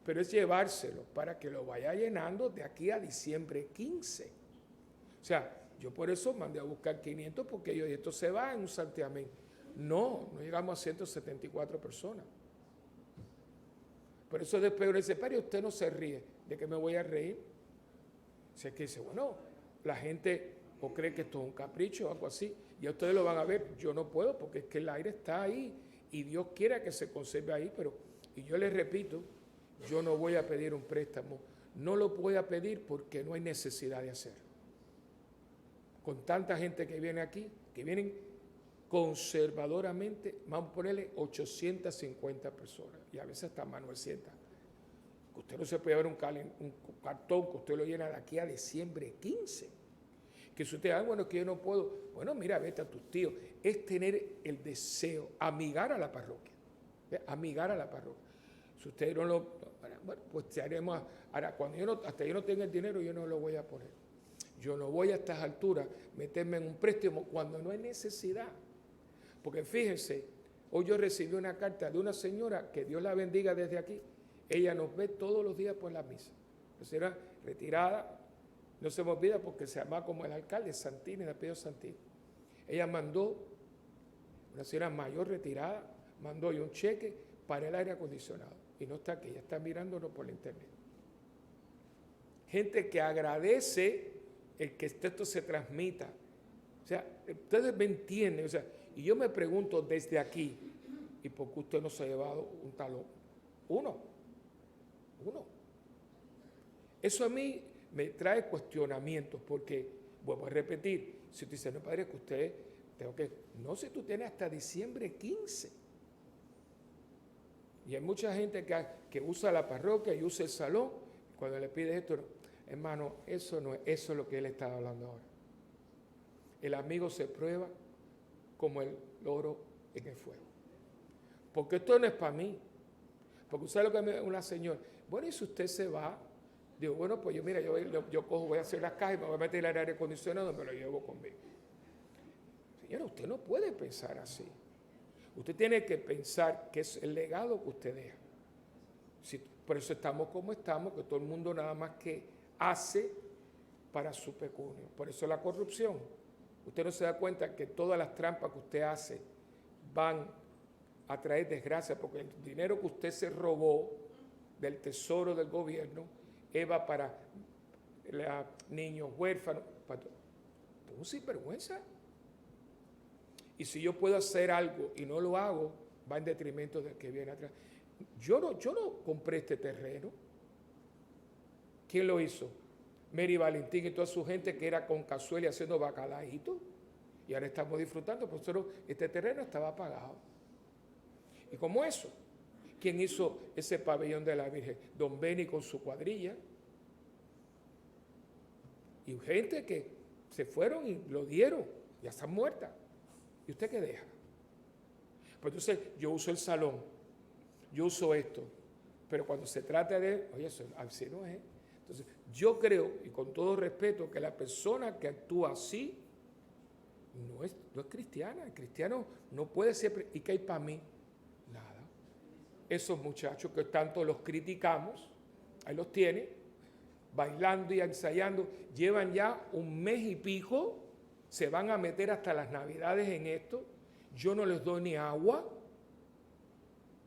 Pero es llevárselo para que lo vaya llenando de aquí a diciembre 15. O sea, yo por eso mandé a buscar 500 porque yo, y esto se va en un santiamén. No llegamos a 174 personas. Por eso después uno dice, pero usted no se ríe. ¿De qué me voy a reír? O sea, que dice, bueno, la gente o cree que esto es un capricho o algo así. Ya ustedes lo van a ver. Yo no puedo porque es que el aire está ahí y Dios quiera que se conserve ahí. Pero, y yo les repito, yo no voy a pedir un préstamo. No lo voy a pedir porque no hay necesidad de hacerlo. Con tanta gente que viene aquí, que vienen conservadoramente, vamos a ponerle 850 personas y a veces hasta más 900. Usted no se puede ver un cartón que usted lo llena de aquí a diciembre 15. Que si usted, bueno, que yo no puedo, bueno, mira, vete a tus tíos. Es tener el deseo, amigar a la parroquia. Amigar a la parroquia. Si usted no lo, bueno, pues te haremos, ahora, hasta yo no tenga el dinero, yo no lo voy a poner. Yo no voy a estas alturas meterme en un préstamo cuando no hay necesidad. Porque fíjense, hoy yo recibí una carta de una señora, que Dios la bendiga desde aquí. Ella nos ve todos los días por la misa. La señora retirada, no se me olvida porque se llama como el alcalde, Santini, de apellido Santini. Ella mandó, una señora mayor retirada, mandó yo un cheque para el aire acondicionado. Y no está aquí, ella está mirándonos por la internet. Gente que agradece el que esto se transmita. O sea, ustedes me entienden. O sea, y yo me pregunto desde aquí, ¿y por qué usted no se ha llevado un talón? Uno. Eso a mí me trae cuestionamientos porque, vuelvo a repetir, si usted dice, no, padre, que usted, no, si tú tienes hasta diciembre 15. Y hay mucha gente que usa la parroquia y usa el salón, cuando le pide esto, hermano, eso no es, eso es lo que él estaba hablando ahora. El amigo se prueba como el oro en el fuego. Porque esto no es para mí. Porque usted lo que me una señora, bueno, y si usted se va, digo, bueno, pues yo, mira, yo cojo, voy a hacer las cajas y me voy a meter en el aire acondicionado, me lo llevo conmigo. Señora, usted no puede pensar así. Usted tiene que pensar que es el legado que usted deja. Por eso estamos como estamos, que todo el mundo nada más que hace para su pecunio. Por eso la corrupción. Usted no se da cuenta que todas las trampas que usted hace van a traer desgracia, porque el dinero que usted se robó del tesoro del gobierno va para niños huérfanos, para un sinvergüenza. Y si yo puedo hacer algo y no lo hago, va en detrimento del que viene atrás. Yo no compré este terreno. ¿Quién lo hizo? Mary Valentín y toda su gente que era con cazuela y haciendo bacalaíto. Y ahora estamos disfrutando, pues este terreno estaba pagado. Y como eso, ¿quién hizo ese pabellón de la Virgen? Don Beni con su cuadrilla. Y gente que se fueron y lo dieron, ya están muertas. ¿Y usted qué deja? Pues entonces yo uso el salón, yo uso esto, pero cuando se trata de, oye, eso así no es. Entonces yo creo, y con todo respeto, que la persona que actúa así no es cristiana. El cristiano no puede ser, ¿y qué hay para mí? Nada. Esos muchachos que tanto los criticamos, ahí los tiene, bailando y ensayando, llevan ya un mes y pico, se van a meter hasta las Navidades en esto. Yo no les doy ni agua.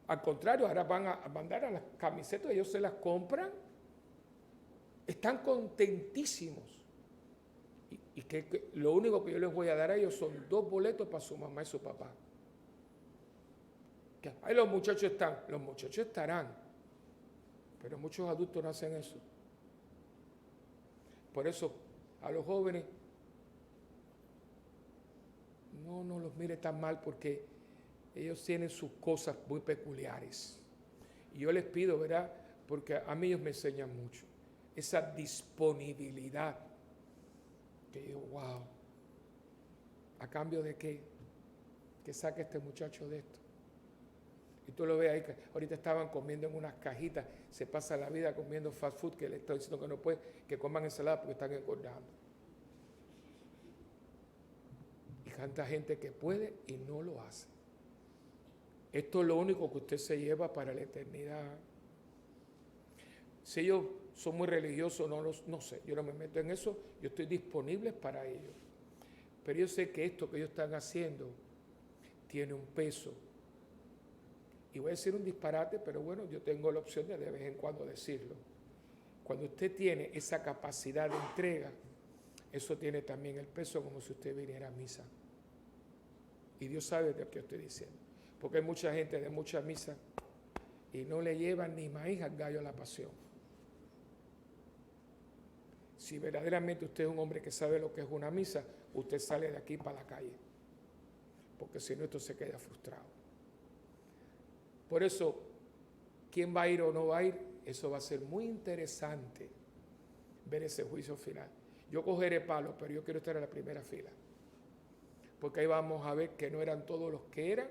Al contrario, ahora van a mandar a las camisetas, ellos se las compran. Están contentísimos. Y que lo único que yo les voy a dar a ellos son 2 boletos para su mamá y su papá. Ahí los muchachos estarán. Pero muchos adultos no hacen eso. Por eso, a los jóvenes, no los mire tan mal porque ellos tienen sus cosas muy peculiares. Y yo les pido, ¿verdad? Porque a mí ellos me enseñan mucho. Esa disponibilidad. Que yo, wow. ¿A cambio de qué? Que saque este muchacho de esto. Y tú lo ves ahí, que ahorita estaban comiendo en unas cajitas, se pasa la vida comiendo fast food, que le estoy diciendo que no puede, que coman ensalada porque están engordando. Y tanta gente que puede y no lo hace. Esto es lo único que usted se lleva para la eternidad. Si ellos son muy religiosos, no sé, yo no me meto en eso, yo estoy disponible para ellos. Pero yo sé que esto que ellos están haciendo tiene un peso. Y voy a decir un disparate, pero bueno, yo tengo la opción de vez en cuando decirlo. Cuando usted tiene esa capacidad de entrega, eso tiene también el peso como si usted viniera a misa. Y Dios sabe de qué estoy diciendo. Porque hay mucha gente de mucha misa y no le llevan ni maíz al gallo a la pasión. Si verdaderamente usted es un hombre que sabe lo que es una misa, usted sale de aquí para la calle. Porque si no, esto se queda frustrado. Por eso, ¿quién va a ir o no va a ir? Eso va a ser muy interesante ver ese juicio final. Yo cogeré palos, pero yo quiero estar en la primera fila. Porque ahí vamos a ver que no eran todos los que eran,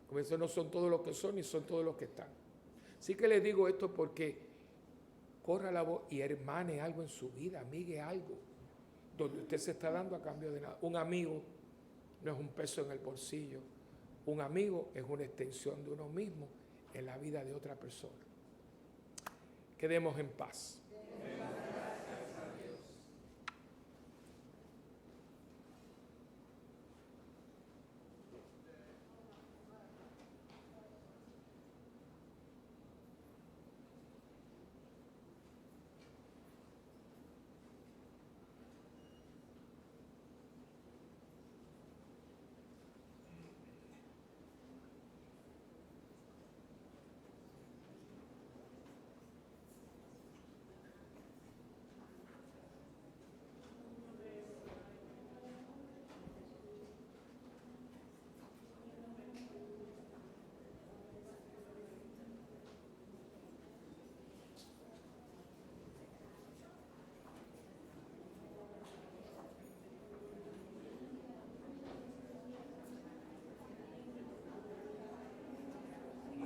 como eso no son todos los que son, ni son todos los que están. Así que les digo esto porque corra la voz y hermane algo en su vida, amigue algo, donde usted se está dando a cambio de nada. Un amigo no es un peso en el bolsillo. Un amigo es una extensión de uno mismo en la vida de otra persona. Quedemos en paz.